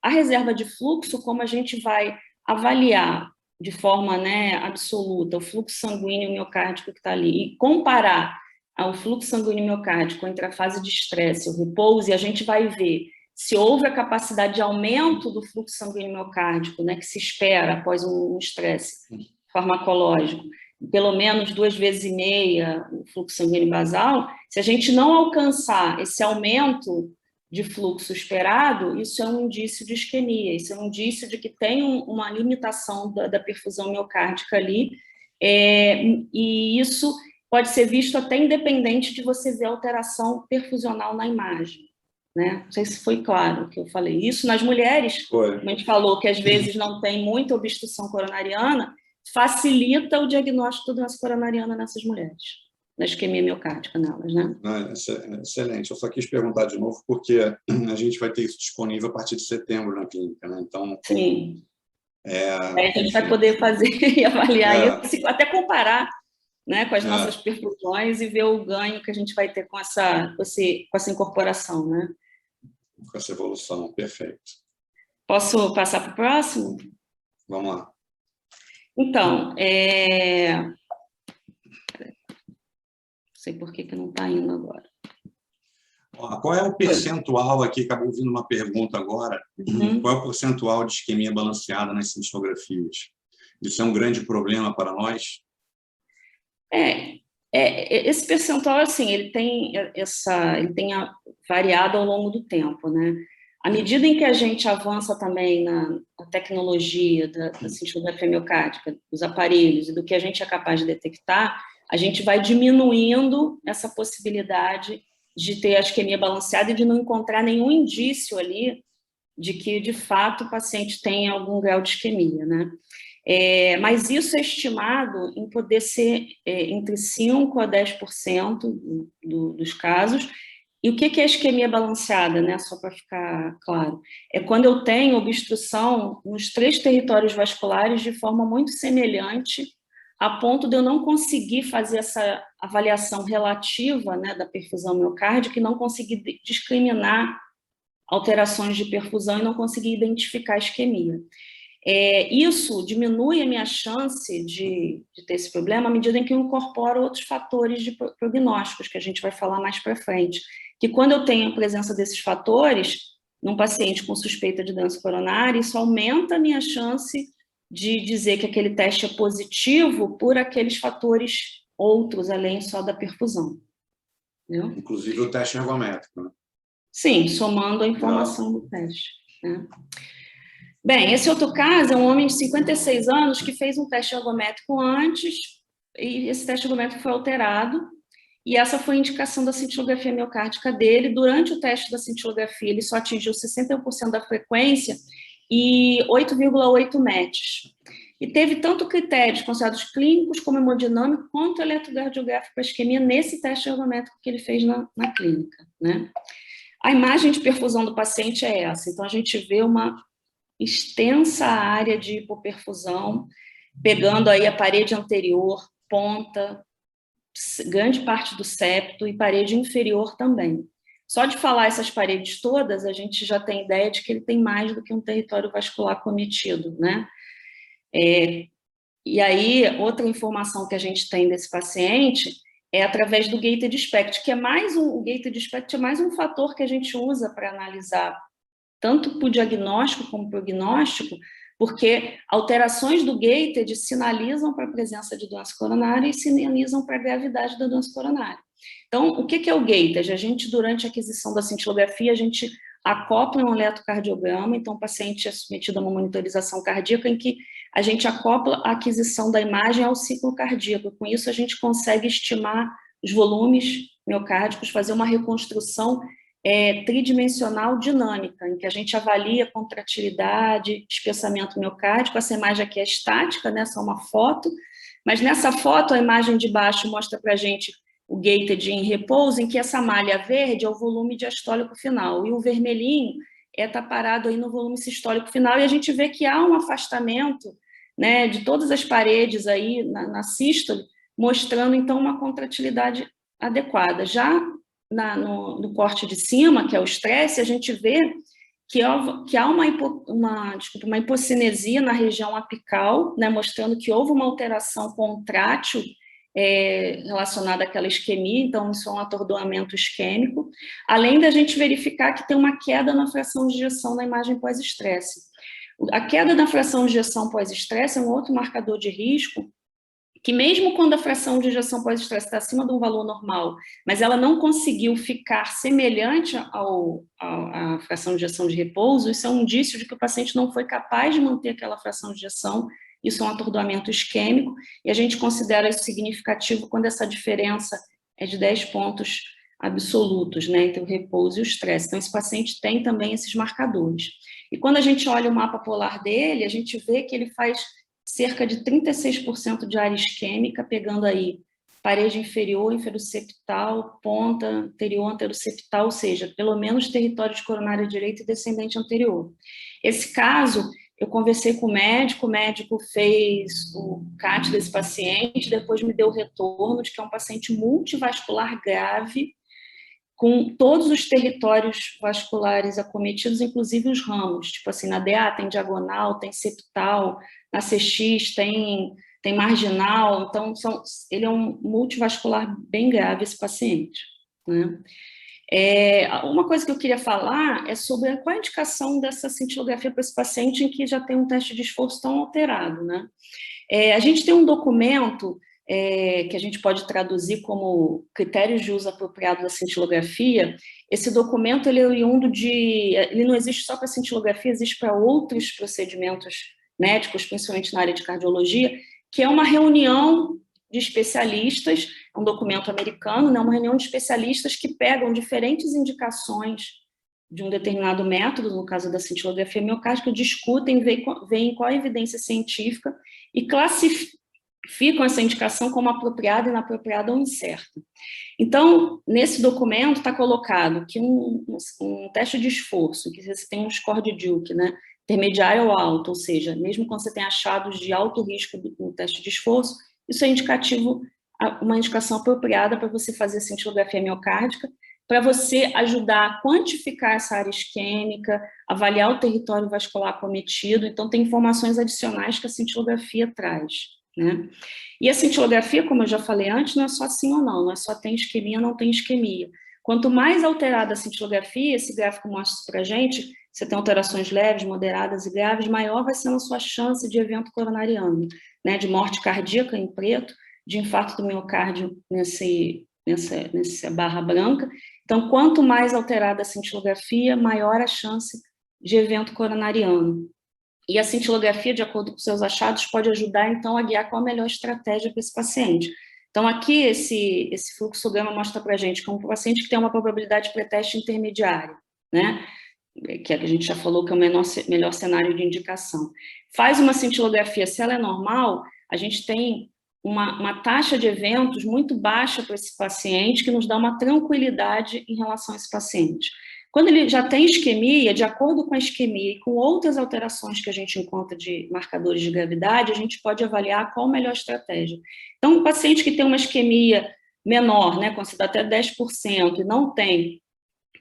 A reserva de fluxo, como a gente vai avaliar de forma, né, absoluta o fluxo sanguíneo miocárdico que está ali e comparar ao fluxo sanguíneo miocárdico entre a fase de estresse e o repouso, e a gente vai ver se houve a capacidade de aumento do fluxo sanguíneo miocárdico, né, que se espera após um estresse farmacológico, pelo menos 2,5 vezes o fluxo sanguíneo basal. Se a gente não alcançar esse aumento de fluxo esperado, isso é um indício de isquemia, isso é um indício de que tem uma limitação da perfusão miocárdica ali, e isso pode ser visto até independente de você ver alteração perfusional na imagem, né? Não sei se foi claro o que eu falei. Isso nas mulheres, como a gente falou, que às vezes não tem muita obstrução coronariana, facilita o diagnóstico da doença coronariana nessas mulheres, da isquemia miocárdica nelas, né? Excelente. Eu só quis perguntar de novo, porque a gente vai ter isso disponível a partir de setembro na clínica, né? Então, sim. A gente vai poder fazer e avaliar isso, até comparar, né, com as nossas perfusões e ver o ganho que a gente vai ter com essa incorporação, né? Com essa evolução, perfeito. Posso passar para o próximo? Vamos lá. Então, não sei por que não está indo agora. Qual é o percentual aqui? Acabou vindo uma pergunta agora. Qual é o percentual de isquemia balanceada nas cintilografias? Isso é um grande problema para nós? Esse percentual, assim, ele tem variado ao longo do tempo, né? À medida em que a gente avança também na tecnologia da cintilografia miocárdica, dos aparelhos e do que a gente é capaz de detectar, a gente vai diminuindo essa possibilidade de ter a isquemia balanceada e de não encontrar nenhum indício ali de que, de fato, o paciente tem algum grau de isquemia, né? Mas isso é estimado em poder ser entre 5% a 10% dos casos. E o que é a isquemia balanceada, né? Só para ficar claro, é quando eu tenho obstrução nos 3 territórios vasculares de forma muito semelhante, a ponto de eu não conseguir fazer essa avaliação relativa, né, da perfusão miocárdica e não conseguir discriminar alterações de perfusão e não conseguir identificar a isquemia. Isso diminui a minha chance de ter esse problema à medida em que eu incorporo outros fatores de prognósticos, que a gente vai falar mais para frente. Que quando eu tenho a presença desses fatores, num paciente com suspeita de doença coronária, isso aumenta a minha chance de dizer que aquele teste é positivo por aqueles fatores outros, além só da perfusão. Entendeu? Inclusive o teste ergométrico, né? Sim, somando a informação do teste, né? Bem, esse outro caso é um homem de 56 anos que fez um teste ergométrico antes e esse teste ergométrico foi alterado e essa foi a indicação da cintilografia miocárdica dele. Durante o teste da cintilografia, ele só atingiu 61% da frequência e 8,8 METs. E teve tanto critérios considerados clínicos como hemodinâmico quanto eletrocardiográfico para isquemia nesse teste ergométrico que ele fez na clínica, né? A imagem de perfusão do paciente é essa. Então, a gente vê uma extensa área de hipoperfusão, pegando aí a parede anterior, ponta, grande parte do septo e parede inferior também. Só de falar essas paredes todas, a gente já tem ideia de que ele tem mais do que um território vascular cometido, né? E aí, outra informação que a gente tem desse paciente é através do gated SPECT, que é o gated SPECT é mais um fator que a gente usa para analisar tanto para o diagnóstico como para o prognóstico, porque alterações do gated sinalizam para a presença de doença coronária e sinalizam para a gravidade da doença coronária. Então, o que é o gated? A gente, durante a aquisição da cintilografia, a gente acoplam um eletrocardiograma, então o paciente é submetido a uma monitorização cardíaca em que a gente acopla a aquisição da imagem ao ciclo cardíaco. Com isso, a gente consegue estimar os volumes miocárdicos, fazer uma reconstrução tridimensional dinâmica, em que a gente avalia a contratilidade, espessamento miocárdico. Essa imagem aqui é estática, né, só uma foto, mas nessa foto a imagem de baixo mostra para a gente o gated em repouso, em que essa malha verde é o volume diastólico final, e o vermelhinho está parado aí no volume sistólico final, e a gente vê que há um afastamento, né, de todas as paredes aí na sístole, mostrando, então, uma contratilidade adequada. Já no corte de cima, que é o estresse, a gente vê que há uma hipocinesia na região apical, né, mostrando que houve uma alteração contrátil relacionada àquela isquemia, então isso é um atordoamento isquêmico, além da gente verificar que tem uma queda na fração de ejeção na imagem pós-estresse. A queda na fração de ejeção pós-estresse é um outro marcador de risco, que mesmo quando a fração de ejeção pós-estresse está acima de um valor normal, mas ela não conseguiu ficar semelhante à fração de ejeção de repouso, isso é um indício de que o paciente não foi capaz de manter aquela fração de ejeção. Isso é um atordoamento isquêmico, e a gente considera isso significativo quando essa diferença é de 10 pontos absolutos, né, entre o repouso e o estresse. Então, esse paciente tem também esses marcadores. E quando a gente olha o mapa polar dele, a gente vê que ele faz cerca de 36% de área isquêmica, pegando aí parede inferior, inferoceptal, ponta, anterior, anteroseptal, ou seja, pelo menos território de coronária direita e descendente anterior. Esse caso, eu conversei com o médico fez o CAT desse paciente, depois me deu o retorno de que é um paciente multivascular grave, com todos os territórios vasculares acometidos, inclusive os ramos, tipo assim, na DA tem diagonal, tem septal, na CX tem marginal, então ele é um multivascular bem grave, esse paciente, né? Uma coisa que eu queria falar é sobre qual a indicação dessa cintilografia para esse paciente em que já tem um teste de esforço tão alterado, né? A gente tem um documento que a gente pode traduzir como critérios de uso apropriado da cintilografia. Esse documento ele é oriundo ele não existe só para cintilografia, existe para outros procedimentos médicos, principalmente na área de cardiologia, que é uma reunião de especialistas, um documento americano, né, uma reunião de especialistas que pegam diferentes indicações de um determinado método, no caso da cintilografia miocárdica, discutem, veem qual a evidência científica e classificam essa indicação como apropriada, inapropriada ou incerta. Então, nesse documento está colocado que um teste de esforço, que você tem um score de Duke, né, intermediário ou alto, ou seja, mesmo quando você tem achados de alto risco no teste de esforço, isso é indicativo, uma indicação apropriada para você fazer cintilografia miocárdica, para você ajudar a quantificar essa área isquêmica, avaliar o território vascular acometido. Então, tem informações adicionais que a cintilografia traz, né? E a cintilografia, como eu já falei antes, não é só sim ou não é só tem isquemia ou não tem isquemia. Quanto mais alterada a cintilografia, esse gráfico mostra para a gente, você tem alterações leves, moderadas e graves, maior vai sendo a sua chance de evento coronariano, né, de morte cardíaca em preto, de infarto do miocárdio nessa barra branca. Então, quanto mais alterada a cintilografia, maior a chance de evento coronariano. E a cintilografia, de acordo com seus achados, pode ajudar, então, a guiar qual a melhor estratégia para esse paciente. Então, aqui, esse fluxograma mostra para a gente que é um paciente que tem uma probabilidade pré-teste intermediária, né? Que a gente já falou que é o melhor cenário de indicação. Faz uma cintilografia, se ela é normal, a gente tem uma taxa de eventos muito baixa para esse paciente, que nos dá uma tranquilidade em relação a esse paciente. Quando ele já tem isquemia, de acordo com a isquemia e com outras alterações que a gente encontra de marcadores de gravidade, a gente pode avaliar qual a melhor estratégia. Então, um paciente que tem uma isquemia menor, né, considerada até 10%, e não tem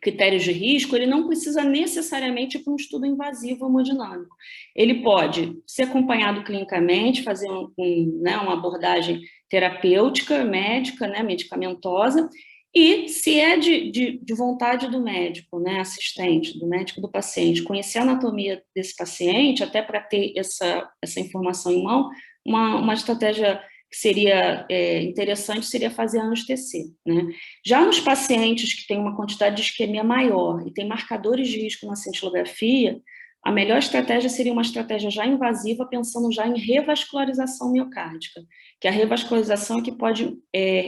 critérios de risco, ele não precisa necessariamente ir para um estudo invasivo hemodinâmico. Ele pode ser acompanhado clinicamente, fazer uma abordagem terapêutica, médica, né, medicamentosa, e se é de vontade do médico, né, assistente, do médico do paciente, conhecer a anatomia desse paciente, até para ter essa informação em mão, uma estratégia que seria interessante seria fazer a anjo-TC, né? Já nos pacientes que têm uma quantidade de isquemia maior e tem marcadores de risco na cintilografia, a melhor estratégia seria uma estratégia já invasiva, pensando já em revascularização miocárdica, que a revascularização é que pode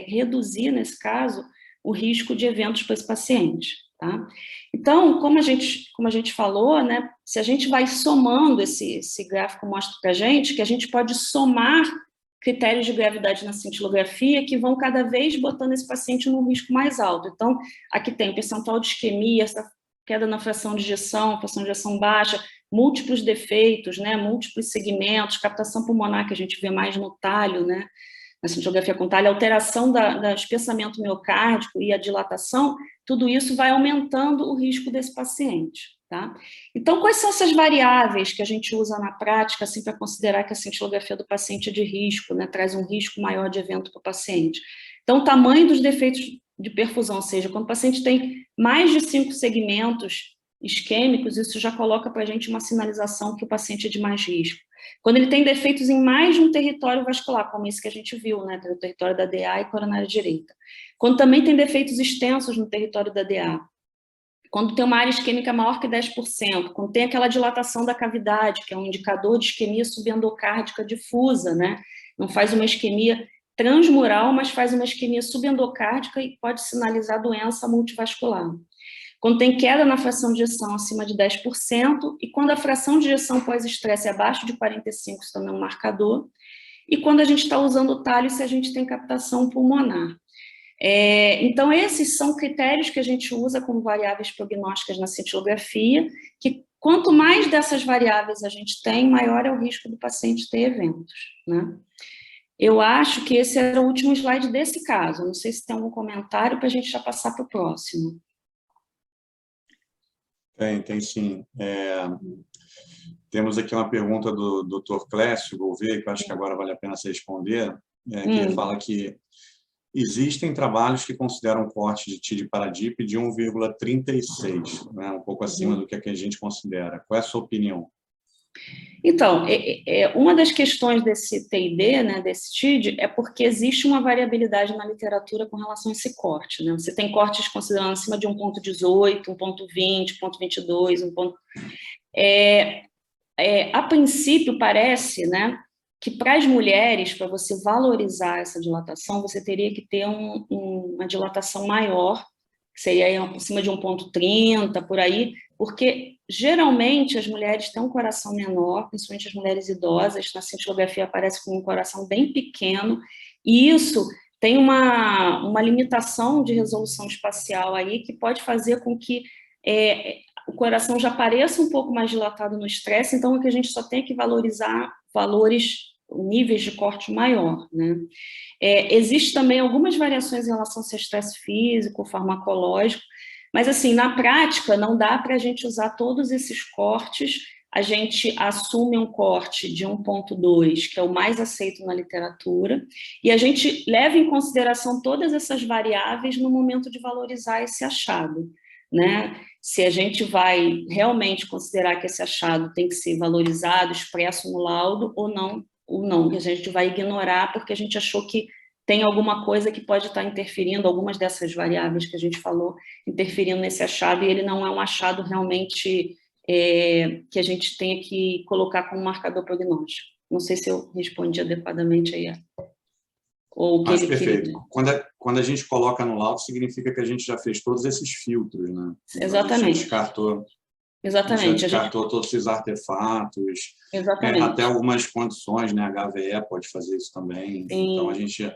reduzir, nesse caso, o risco de eventos para esse paciente, tá? Então, como a gente falou, né, se a gente vai somando, esse gráfico mostra para a gente que a gente pode somar critérios de gravidade na cintilografia que vão cada vez botando esse paciente num risco mais alto. Então, aqui tem o percentual de isquemia, essa queda na fração de ejeção baixa, múltiplos defeitos, né, múltiplos segmentos, captação pulmonar, que a gente vê mais no talho, né, na cintilografia com talho, alteração do espessamento miocárdico e a dilatação, tudo isso vai aumentando o risco desse paciente, tá? Então, quais são essas variáveis que a gente usa na prática, assim, para considerar que a cintilografia do paciente é de risco, né, traz um risco maior de evento para o paciente? Então, o tamanho dos defeitos de perfusão, ou seja, quando o paciente tem mais de 5 segmentos isquêmicos, isso já coloca para a gente uma sinalização que o paciente é de mais risco. Quando ele tem defeitos em mais de um território vascular, como isso que a gente viu, né, o território da DA e coronária direita. Quando também tem defeitos extensos no território da DA. Quando tem uma área isquêmica maior que 10%, quando tem aquela dilatação da cavidade, que é um indicador de isquemia subendocárdica difusa, né? Não faz uma isquemia transmural, mas faz uma isquemia subendocárdica e pode sinalizar doença multivascular. Quando tem queda na fração de ejeção acima de 10%, e quando a fração de ejeção pós-estresse é abaixo de 45%, isso também é um marcador, e quando a gente está usando o talho, se a gente tem captação pulmonar. Então, esses são critérios que a gente usa como variáveis prognósticas na cintilografia, que quanto mais dessas variáveis a gente tem, maior é o risco do paciente ter eventos, né? Eu acho que esse era o último slide desse caso, não sei se tem algum comentário para a gente já passar para o próximo. Tem sim. Temos aqui uma pergunta do Dr. Clécio Gouveia, que eu acho que agora vale a pena você responder, que ele fala que existem trabalhos que consideram corte de TID paradip de 1,36, né, um pouco acima do que a gente considera. Qual é a sua opinião? Então, uma das questões desse TID, né, desse TID, é porque existe uma variabilidade na literatura com relação a esse corte, né? Você tem cortes considerando acima de 1,18, 1,20, 1,22, a princípio parece, né, que para as mulheres, para você valorizar essa dilatação, você teria que ter uma dilatação maior, que seria acima de 1,30, por aí, porque geralmente as mulheres têm um coração menor, principalmente as mulheres idosas, na cintilografia aparece com um coração bem pequeno, e isso tem uma limitação de resolução espacial aí, que pode fazer com que o coração já pareça um pouco mais dilatado no estresse, então o que a gente só tem que valorizar níveis de corte maior, né? Existe também algumas variações em relação ao estresse físico, farmacológico, mas, assim, na prática, não dá para a gente usar todos esses cortes. A gente assume um corte de 1,2, que é o mais aceito na literatura, e a gente leva em consideração todas essas variáveis no momento de valorizar esse achado, né? Se a gente vai realmente considerar que esse achado tem que ser valorizado, expresso no laudo, ou não, que a gente vai ignorar porque a gente achou que tem alguma coisa que pode estar interferindo, algumas dessas variáveis que a gente falou, interferindo nesse achado, e ele não é um achado realmente que a gente tenha que colocar como marcador prognóstico. Não sei se eu respondi adequadamente aí. Ou Acho perfeito. Quando a gente coloca no laudo, significa que a gente já fez todos esses filtros, né? Exatamente. A gente descartou. Exatamente. Já descartou todos esses artefatos. Exatamente. Até algumas condições, né? HVE pode fazer isso também. Sim. Então, a gente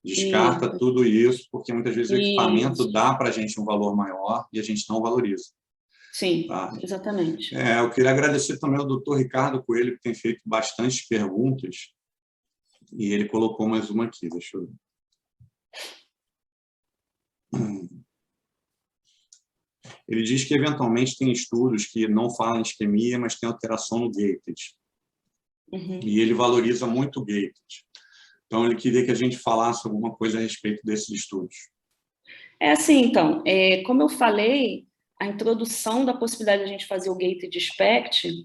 descarta tudo isso, porque muitas vezes o equipamento dá para a gente um valor maior e a gente não valoriza. Sim, tá? Exatamente. Eu queria agradecer também ao Dr. Ricardo Coelho, que tem feito bastantes perguntas, e ele colocou mais uma aqui, deixa eu ver. Ele diz que, eventualmente, tem estudos que não falam em isquemia, mas tem alteração no gated. E ele valoriza muito o gated. Então, ele queria que a gente falasse alguma coisa a respeito desses estudos. Assim, então, como eu falei, a introdução da possibilidade de a gente fazer o gated SPECT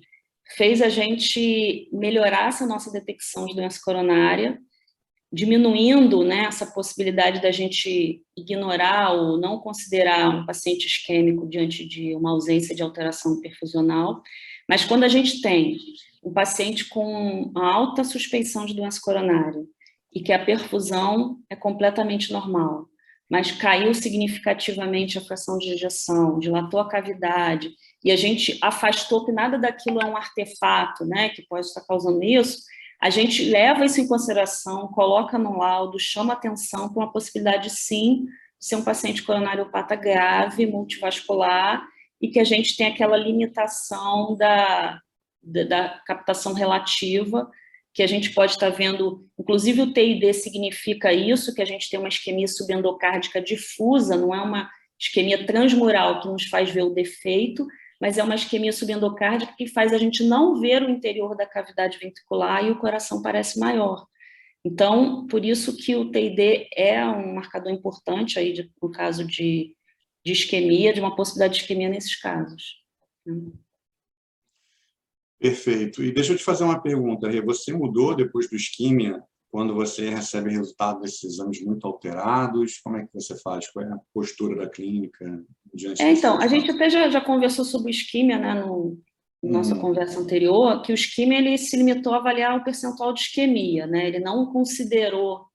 fez a gente melhorar essa nossa detecção de doença coronária, diminuindo, né, essa possibilidade da gente ignorar ou não considerar um paciente isquêmico diante de uma ausência de alteração perfusional. Mas quando a gente tem um paciente com uma alta suspeição de doença coronária e que a perfusão é completamente normal, mas caiu significativamente a fração de ejeção, dilatou a cavidade, e a gente afastou que nada daquilo é um artefato, né, que pode estar causando isso, a gente leva isso em consideração, coloca no laudo, chama atenção para uma possibilidade, sim, de ser um paciente coronariopata grave, multivascular, e que a gente tem aquela limitação da captação relativa, que a gente pode estar vendo, inclusive o TID significa isso, que a gente tem uma isquemia subendocárdica difusa, não é uma isquemia transmural que nos faz ver o defeito, mas é uma isquemia subendocárdica que faz a gente não ver o interior da cavidade ventricular e o coração parece maior. Então, por isso que o TID é um marcador importante aí no caso de isquemia, de uma possibilidade de isquemia nesses casos. Perfeito. E deixa eu te fazer uma pergunta, Rê. Você mudou depois do isquímia, quando você recebe resultado desses exames muito alterados? Como é que você faz? Qual é a postura da clínica diante disso? Então, a gente até já conversou sobre o isquímia, né, nossa conversa anterior, que o isquímia ele se limitou a avaliar o percentual de isquemia, né? Ele não considerou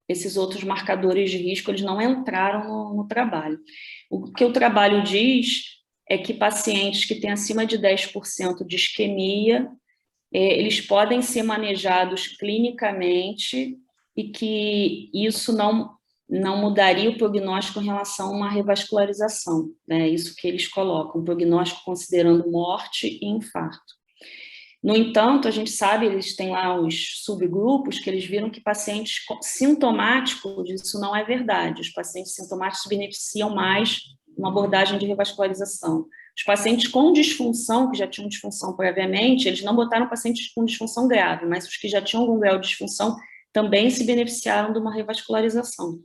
esses outros marcadores de risco, eles não entraram no trabalho. O que o trabalho diz é que pacientes que têm acima de 10% de isquemia, eles podem ser manejados clinicamente e que isso não mudaria o prognóstico em relação a uma revascularização, né? Isso que eles colocam, prognóstico considerando morte e infarto. No entanto, a gente sabe, eles têm lá os subgrupos, que eles viram que pacientes sintomáticos, isso não é verdade, os pacientes sintomáticos beneficiam mais de uma abordagem de revascularização. Os pacientes com disfunção, que já tinham disfunção previamente, eles não botaram pacientes com disfunção grave, mas os que já tinham algum grau de disfunção também se beneficiaram de uma revascularização.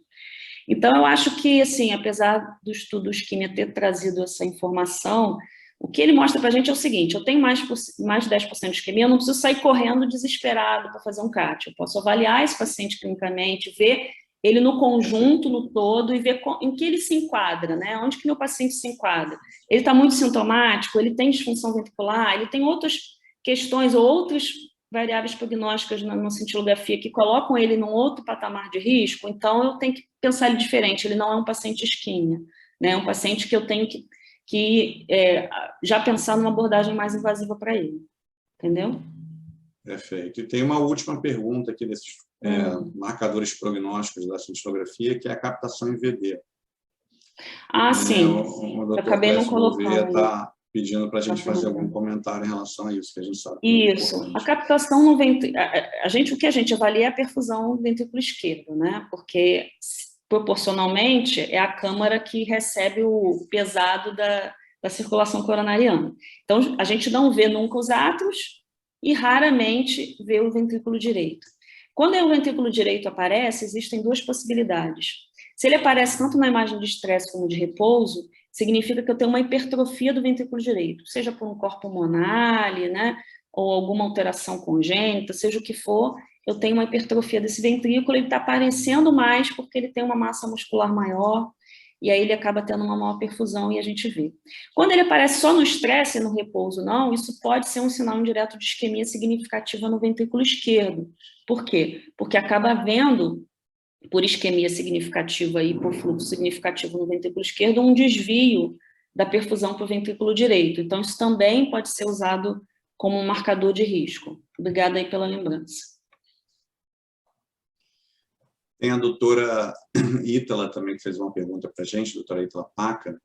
Então, eu acho que, assim, apesar do estudo isquímia ter trazido essa informação, o que ele mostra para a gente é o seguinte: eu tenho mais de 10% de isquemia, eu não preciso sair correndo desesperado para fazer um CAT. Eu posso avaliar esse paciente clinicamente, ver ele no conjunto, no todo, e ver em que ele se enquadra, né? Onde que meu paciente se enquadra. Ele está muito sintomático, ele tem disfunção ventricular, ele tem outras questões ou outras variáveis prognósticas na cintilografia que colocam ele num outro patamar de risco, então eu tenho que pensar ele diferente, ele não é um paciente isquímia, né? É um paciente que eu tenho que já pensar numa abordagem mais invasiva para ele, entendeu? Perfeito. E tem uma última pergunta aqui desses marcadores prognósticos da cintilografia, que é a captação em VD. Sim. O eu Dr. acabei não Clécio colocando. Gouveia está pedindo para a gente fazer algum comentário em relação a isso, que a gente sabe que é Isso. importante. A captação no ventrículo, o que a gente avalia é a perfusão do ventrículo esquerdo, né? Porque proporcionalmente é a câmara que recebe o pesado da circulação coronariana. Então, a gente não vê nunca os átrios e raramente vê o ventrículo direito. Quando o ventrículo direito aparece, existem duas possibilidades. Se ele aparece tanto na imagem de estresse como de repouso, significa que eu tenho uma hipertrofia do ventrículo direito, seja por um corpo pulmonar, né, ou alguma alteração congênita, seja o que for, eu tenho uma hipertrofia desse ventrículo, ele está aparecendo mais porque ele tem uma massa muscular maior, e aí ele acaba tendo uma maior perfusão e a gente vê. Quando ele aparece só no estresse e no repouso não, isso pode ser um sinal indireto de isquemia significativa no ventrículo esquerdo. Por quê? Porque acaba havendo, por isquemia significativa e por fluxo significativo no ventrículo esquerdo, um desvio da perfusão para o ventrículo direito. Então, isso também pode ser usado como um marcador de risco. Obrigada aí pela lembrança. Tem a doutora Ítala também, que fez uma pergunta para a gente, doutora Ítala Paca,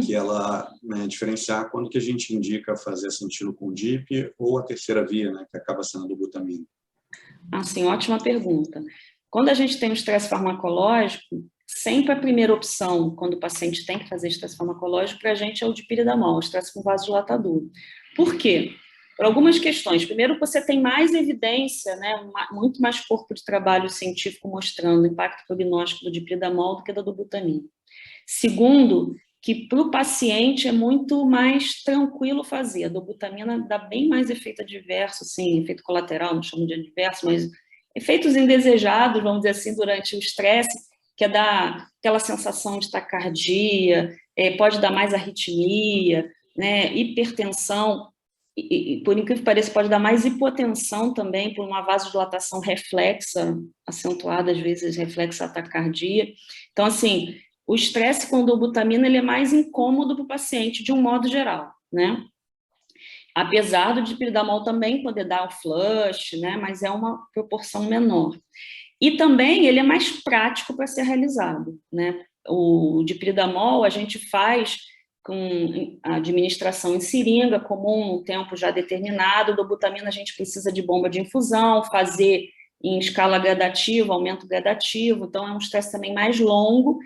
que ela diferenciar quando que a gente indica fazer acintilo com DIP ou a terceira via, né, que acaba sendo do butamina. Sim, ótima pergunta. Quando a gente tem um estresse farmacológico, sempre a primeira opção, quando o paciente tem que fazer estresse farmacológico, para a gente é o dipiridamol, estresse com vasodilatador. Por quê? Por algumas questões. Primeiro, você tem mais evidência, né, muito mais corpo de trabalho científico mostrando o impacto prognóstico do dipiridamol do que do butamina. Segundo, que para o paciente é muito mais tranquilo fazer. A dobutamina dá bem mais efeito adverso, assim, efeito colateral, não chamo de adverso, mas efeitos indesejados, vamos dizer assim, durante o estresse, que é dar aquela sensação de taquicardia, pode dar mais arritmia, né, hipertensão, e, por incrível que pareça, pode dar mais hipotensão também, por uma vasodilatação reflexa, acentuada, às vezes, reflexa à taquicardia. Então, assim, o estresse com dobutamina ele é mais incômodo para o paciente, de um modo geral, né? Apesar do dipridamol também poder dar o flush, né? Mas é uma proporção menor. E também ele é mais prático para ser realizado, né? O dipridamol a gente faz com a administração em seringa comum, num tempo já determinado. O dobutamina a gente precisa de bomba de infusão, fazer em escala gradativa, aumento gradativo, então é um estresse também mais longo,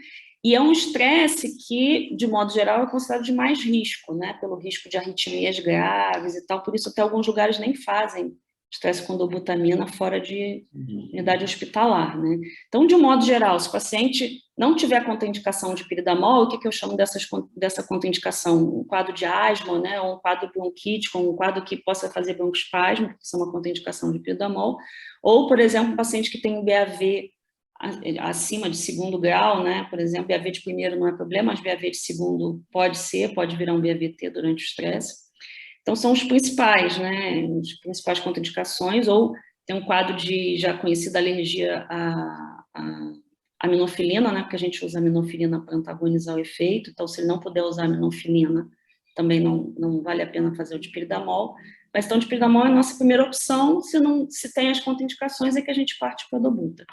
e é um estresse que, de modo geral, é considerado de mais risco, né, pelo risco de arritmias graves e tal, por isso até alguns lugares nem fazem estresse com dobutamina fora de unidade hospitalar, né? Então, de um modo geral, se o paciente não tiver contraindicação de piridamol, o que eu chamo dessa contraindicação? Um quadro de asma, né, ou um quadro bronquítico, um quadro que possa fazer broncoespasmo, que é uma contraindicação de piridamol, ou, por exemplo, um paciente que tem um BAV acima de 2º grau, né, por exemplo, BAV de primeiro não é problema, mas BAV de segundo pode virar um BAVT durante o estresse. Então, são os principais, né, as principais contraindicações, ou tem um quadro de já conhecida alergia à aminofilina, né, porque a gente usa aminofilina para antagonizar o efeito, então, se ele não puder usar aminofilina, também não vale a pena fazer o dipridamol, mas então o dipridamol é a nossa primeira opção, se tem as contraindicações é que a gente parte para a dobuta.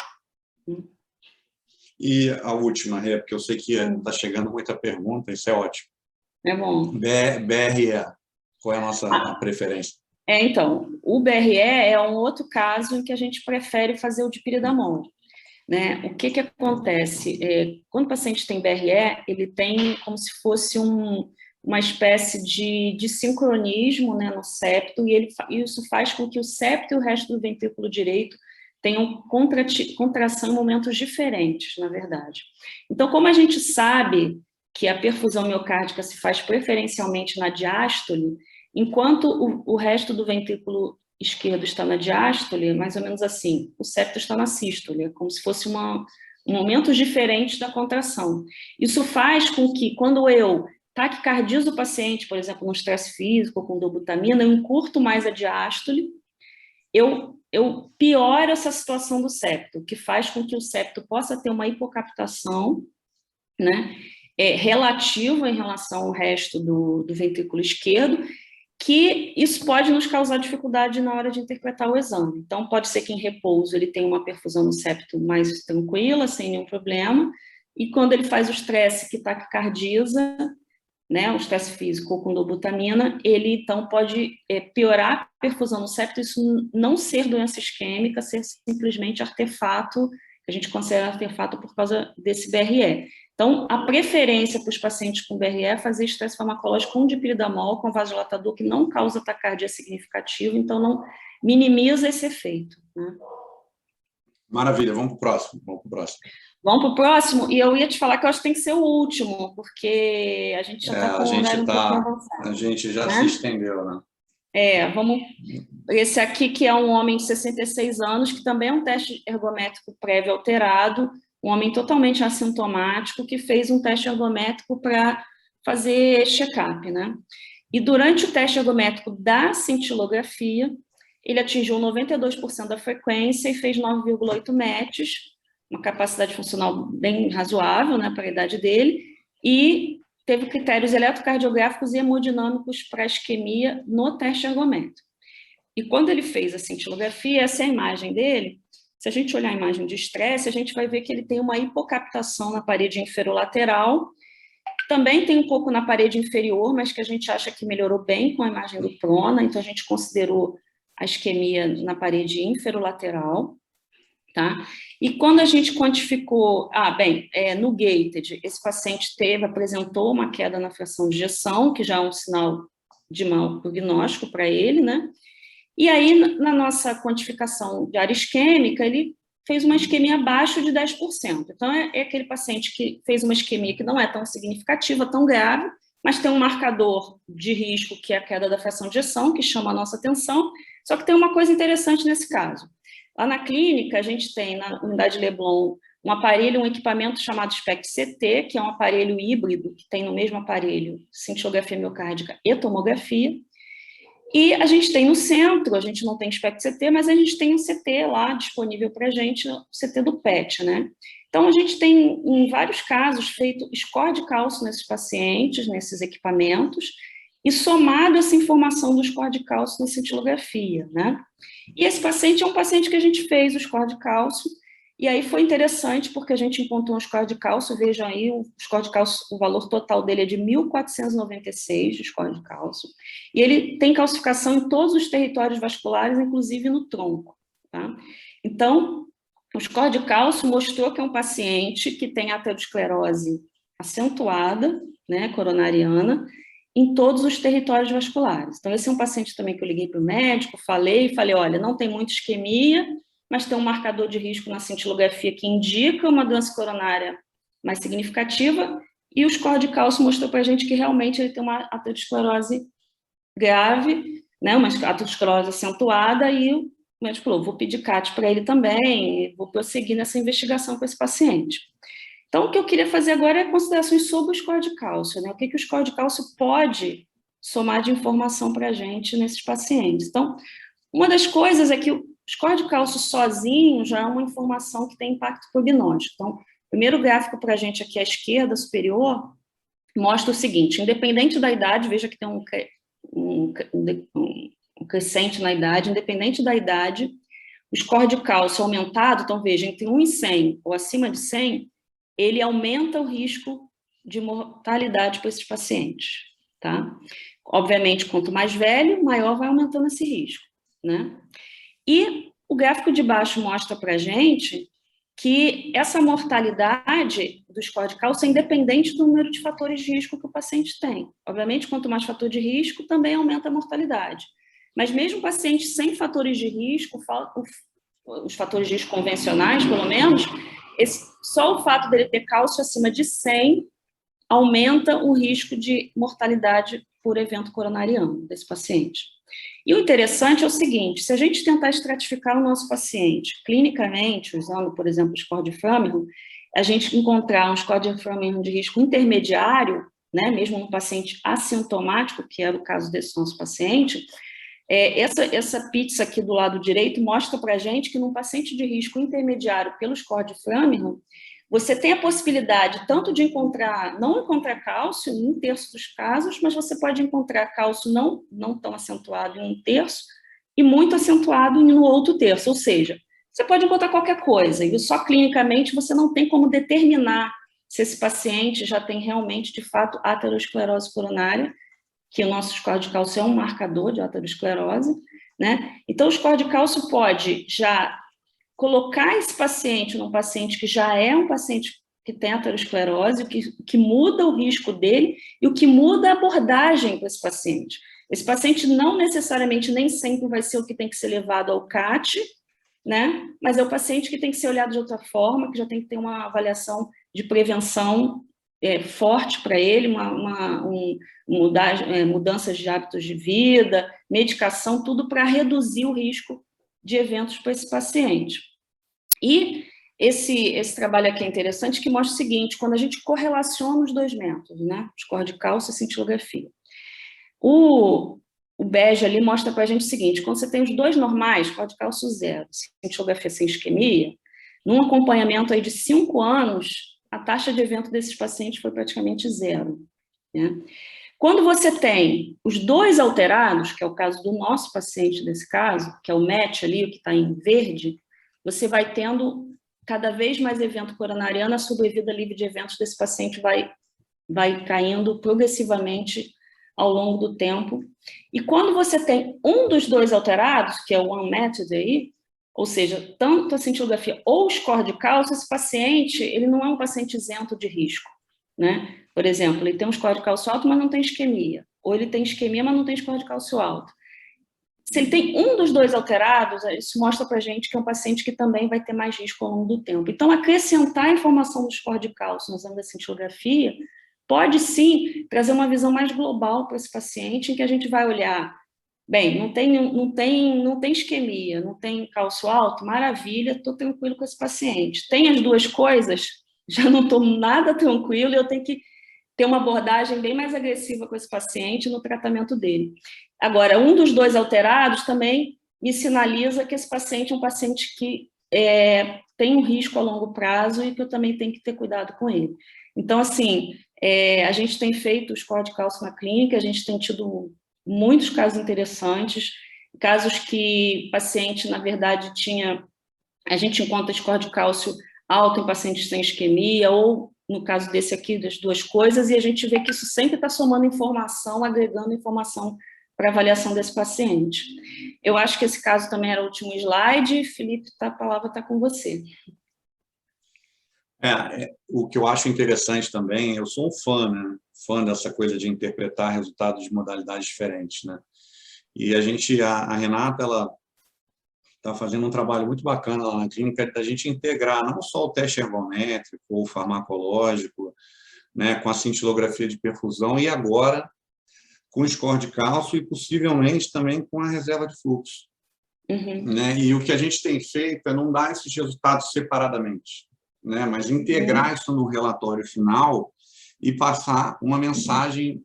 E a última, Rê, porque eu sei que está chegando muita pergunta, isso é ótimo. É bom. BRE. Qual é a nossa preferência? Então, o BRE é um outro caso em que a gente prefere fazer o dipridamol, né? O que acontece? Quando o paciente tem BRE, ele tem como se fosse uma espécie de sincronismo, né, no septo, e isso faz com que o septo e o resto do ventrículo direito tenham contração em momentos diferentes, na verdade. Então, como a gente sabe que a perfusão miocárdica se faz preferencialmente na diástole, enquanto o resto do ventrículo esquerdo está na diástole, mais ou menos assim, o septo está na sístole, é como se fosse momentos diferentes da contração. Isso faz com que, quando eu taquicardizo o paciente, por exemplo, no estresse físico, com dobutamina, eu encurto mais a diástole, eu pioro essa situação do septo, que faz com que o septo possa ter uma hipocaptação, né, relativa em relação ao resto do ventrículo esquerdo, que isso pode nos causar dificuldade na hora de interpretar o exame. Então, pode ser que em repouso ele tenha uma perfusão no septo mais tranquila, sem nenhum problema, e quando ele faz o estresse que taquicardiza, né, o estresse físico com dobutamina, ele então pode piorar a perfusão no septo, isso não ser doença isquêmica, ser simplesmente artefato, que a gente considera artefato por causa desse BRE. Então, a preferência para os pacientes com BRE é fazer estresse farmacológico com dipridamol, com vasodilatador, que não causa taquicardia significativa, então não minimiza esse efeito, né? Maravilha, vamos para o próximo. Vamos para o próximo, e eu ia te falar que eu acho que tem que ser o último, porque a gente já está com o horário um pouquinho avançado. A gente já, né, se estendeu, né? Vamos... Esse aqui, que é um homem de 66 anos, que também é um teste ergométrico prévio alterado, um homem totalmente assintomático, que fez um teste ergométrico para fazer check-up, né? E durante o teste ergométrico da cintilografia, ele atingiu 92% da frequência e fez 9,8 METs, uma capacidade funcional bem razoável, né, para a idade dele, e teve critérios eletrocardiográficos e hemodinâmicos para a isquemia no teste ergométrico. E quando ele fez a cintilografia, essa é a imagem dele. Se a gente olhar a imagem de estresse, a gente vai ver que ele tem uma hipocaptação na parede inferolateral, também tem um pouco na parede inferior, mas que a gente acha que melhorou bem com a imagem do Prona, então a gente considerou a isquemia na parede inferolateral, tá? E quando a gente quantificou, no gated, esse paciente apresentou uma queda na fração de ejeção, que já é um sinal de mau prognóstico para ele, né? E aí, na nossa quantificação de área isquêmica, ele fez uma isquemia abaixo de 10%. Então, é aquele paciente que fez uma isquemia que não é tão significativa, tão grave, mas tem um marcador de risco, que é a queda da fração de ejeção, que chama a nossa atenção. Só que tem uma coisa interessante nesse caso. Lá na clínica, a gente tem, na unidade Leblon, um aparelho, um equipamento chamado SPECT-CT, que é um aparelho híbrido, que tem no mesmo aparelho cintilografia miocárdica e tomografia. E a gente tem no centro, a gente não tem SPECT-CT, mas a gente tem um CT lá disponível para a gente, o CT do PET, né? Então, a gente tem, em vários casos, feito score de cálcio nesses pacientes, nesses equipamentos, e somado essa informação do score de cálcio na cintilografia, né? E esse paciente é um paciente que a gente fez o score de cálcio, e aí foi interessante porque a gente encontrou um score de cálcio, vejam aí, o score de cálcio, o valor total dele é de 1.496 de score de cálcio, e ele tem calcificação em todos os territórios vasculares, inclusive no tronco, tá? Então, o score de cálcio mostrou que é um paciente que tem aterosclerose acentuada, né, coronariana, em todos os territórios vasculares. Então, esse é um paciente também que eu liguei para o médico, falei, olha, não tem muita isquemia, mas tem um marcador de risco na cintilografia que indica uma doença coronária mais significativa, e o score de cálcio mostrou para a gente que realmente ele tem uma aterosclerose grave, né, uma aterosclerose acentuada, e o médico falou, vou pedir CAT para ele também, vou prosseguir nessa investigação com esse paciente. Então, o que eu queria fazer agora é considerações sobre o score de cálcio, né? O que o score de cálcio pode somar de informação para a gente nesses pacientes. Então, uma das coisas é que o score de cálcio sozinho já é uma informação que tem impacto prognóstico. Então, o primeiro gráfico para a gente aqui à esquerda, superior, mostra o seguinte, independente da idade, veja que tem um crescente na idade, independente da idade, o score de cálcio aumentado, então veja, entre 1 e 100 ou acima de 100, ele aumenta o risco de mortalidade para esses pacientes, tá? Obviamente, quanto mais velho, maior vai aumentando esse risco, né? E o gráfico de baixo mostra para a gente que essa mortalidade do score de cálcio é independente do número de fatores de risco que o paciente tem. Obviamente, quanto mais fator de risco, também aumenta a mortalidade. Mas mesmo pacientes sem fatores de risco, os fatores de risco convencionais, pelo menos, só o fato dele ter cálcio acima de 100 aumenta o risco de mortalidade por evento coronariano desse paciente. E o interessante é o seguinte, se a gente tentar estratificar o nosso paciente clinicamente, usando, por exemplo, o score de Framingham, a gente encontrar um score de Framingham de risco intermediário, né, mesmo no paciente assintomático, que era o caso desse nosso paciente, essa pizza aqui do lado direito mostra para a gente que num paciente de risco intermediário pelo score de Framingham, você tem a possibilidade tanto de não encontrar cálcio em 1/3 dos casos, mas você pode encontrar cálcio não tão acentuado em 1/3 e muito acentuado no outro terço, ou seja, você pode encontrar qualquer coisa, e só clinicamente você não tem como determinar se esse paciente já tem realmente, de fato, aterosclerose coronária, que o nosso score de cálcio é um marcador de aterosclerose, né? Então, o score de cálcio pode já colocar esse paciente num paciente que já é um paciente que tem aterosclerose, o que muda o risco dele e o que muda a abordagem para esse paciente. Esse paciente não necessariamente, nem sempre vai ser o que tem que ser levado ao CAT, né? Mas é o paciente que tem que ser olhado de outra forma, que já tem que ter uma avaliação de prevenção forte para ele, mudanças de hábitos de vida, medicação, tudo para reduzir o risco de eventos para esse paciente. E esse trabalho aqui é interessante, que mostra o seguinte, quando a gente correlaciona os dois métodos, né, score de cálcio e cintilografia. O bege ali mostra para a gente o seguinte, quando você tem os dois normais, score de cálcio 0, cintilografia sem isquemia, num acompanhamento aí de 5 anos, a taxa de evento desses pacientes foi praticamente 0, né? Quando você tem os dois alterados, que é o caso do nosso paciente nesse caso, que é o MET ali, o que está em verde, você vai tendo cada vez mais evento coronariano, a sobrevida livre de eventos desse paciente vai caindo progressivamente ao longo do tempo. E quando você tem um dos dois alterados, que é o unmatched aí, ou seja, tanto a cintilografia ou o score de cálcio, esse paciente, ele não é um paciente isento de risco, né? Por exemplo, ele tem um score de cálcio alto, mas não tem isquemia. Ou ele tem isquemia, mas não tem score de cálcio alto. Se ele tem um dos dois alterados, isso mostra para a gente que é um paciente que também vai ter mais risco ao longo do tempo. Então, acrescentar a informação do score de cálcio no exame da cintilografia pode, sim, trazer uma visão mais global para esse paciente, em que a gente vai olhar Bem, não tem isquemia, não tem cálcio alto, maravilha, estou tranquilo com esse paciente. Tem as duas coisas, já não estou nada tranquilo e eu tenho que ter uma abordagem bem mais agressiva com esse paciente no tratamento dele. Agora, um dos dois alterados também me sinaliza que esse paciente é um paciente que tem um risco a longo prazo e que eu também tenho que ter cuidado com ele. Então, assim, a gente tem feito o score de cálcio na clínica, a gente tem tido muitos casos interessantes, casos que o paciente, na verdade, a gente encontra score de cálcio alto em pacientes sem isquemia, ou no caso desse aqui, das duas coisas, e a gente vê que isso sempre está somando informação, agregando informação para a avaliação desse paciente. Eu acho que esse caso também era o último slide. Felipe, a palavra está com você. O que eu acho interessante também, eu sou um fã, né? Fã dessa coisa de interpretar resultados de modalidades diferentes, né? E a Renata, ela está fazendo um trabalho muito bacana lá na clínica da gente integrar não só o teste ergométrico ou farmacológico, né, com a cintilografia de perfusão e agora com o score de cálcio e possivelmente também com a reserva de fluxo. Né? E o que a gente tem feito é não dar esses resultados separadamente, né? Mas integrar isso no relatório final e passar uma mensagem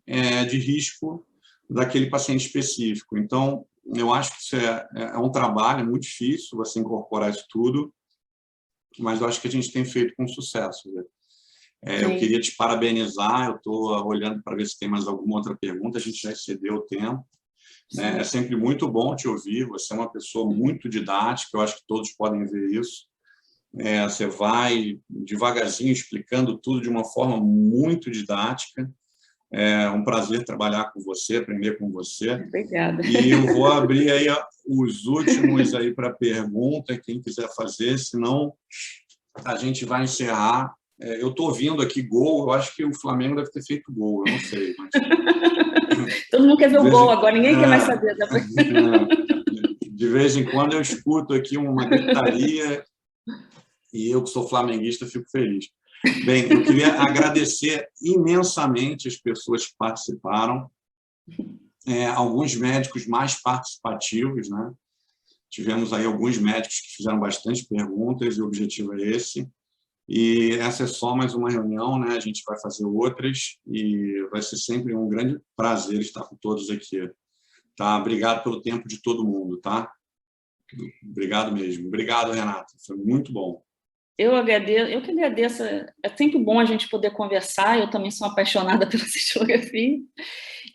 de risco daquele paciente específico. Então, eu acho que isso é um trabalho muito difícil, você incorporar isso tudo, mas eu acho que a gente tem feito com sucesso. Né? Eu queria te parabenizar, eu estou olhando para ver se tem mais alguma outra pergunta, a gente já excedeu o tempo. Né? É sempre muito bom te ouvir, você é uma pessoa muito didática, eu acho que todos podem ver isso. Você vai devagarzinho explicando tudo de uma forma muito didática. É um prazer trabalhar com você, aprender com você. Obrigada. E eu vou abrir aí os últimos aí para pergunta, quem quiser fazer, senão a gente vai encerrar. Eu estou ouvindo aqui gol, eu acho que o Flamengo deve ter feito gol, eu não sei. Mas... Todo mundo quer ver o gol agora, ninguém quer mais saber. De vez em quando eu escuto aqui uma gritaria e eu, que sou flamenguista, fico feliz. Bem, eu queria agradecer imensamente as pessoas que participaram, alguns médicos mais participativos, né? Tivemos aí alguns médicos que fizeram bastante perguntas e o objetivo é esse. E essa é só mais uma reunião, né? A gente vai fazer outras e vai ser sempre um grande prazer estar com todos aqui. Tá? Obrigado pelo tempo de todo mundo, tá? Obrigado mesmo. Obrigado, Renata. Foi muito bom. Eu que agradeço. É sempre bom a gente poder conversar. Eu também sou apaixonada pela cintilografia.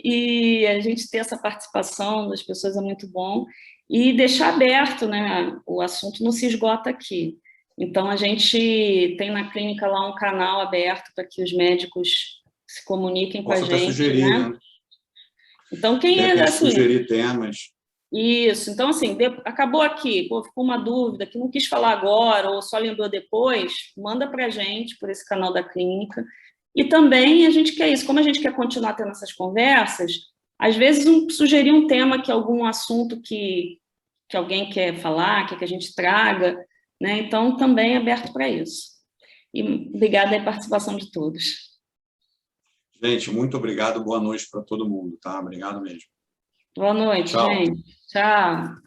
E a gente ter essa participação das pessoas é muito bom. E deixar aberto, né? O assunto não se esgota aqui. Então, a gente tem na clínica lá um canal aberto para que os médicos se comuniquem com a gente. Posso até sugerir, né? Então, quem é assim... sugerir temas. Isso. Então, assim, acabou aqui, ficou uma dúvida, que não quis falar agora ou só lembrou depois, manda para a gente por esse canal da clínica. E também a gente quer isso, como a gente quer continuar tendo essas conversas, às vezes sugerir um tema, algum assunto que alguém quer falar, que a gente traga, né? Então, também é aberto para isso. E obrigada à participação de todos. Gente, muito obrigado, boa noite para todo mundo, tá? Obrigado mesmo. Boa noite, Tchau. gente. Tchau.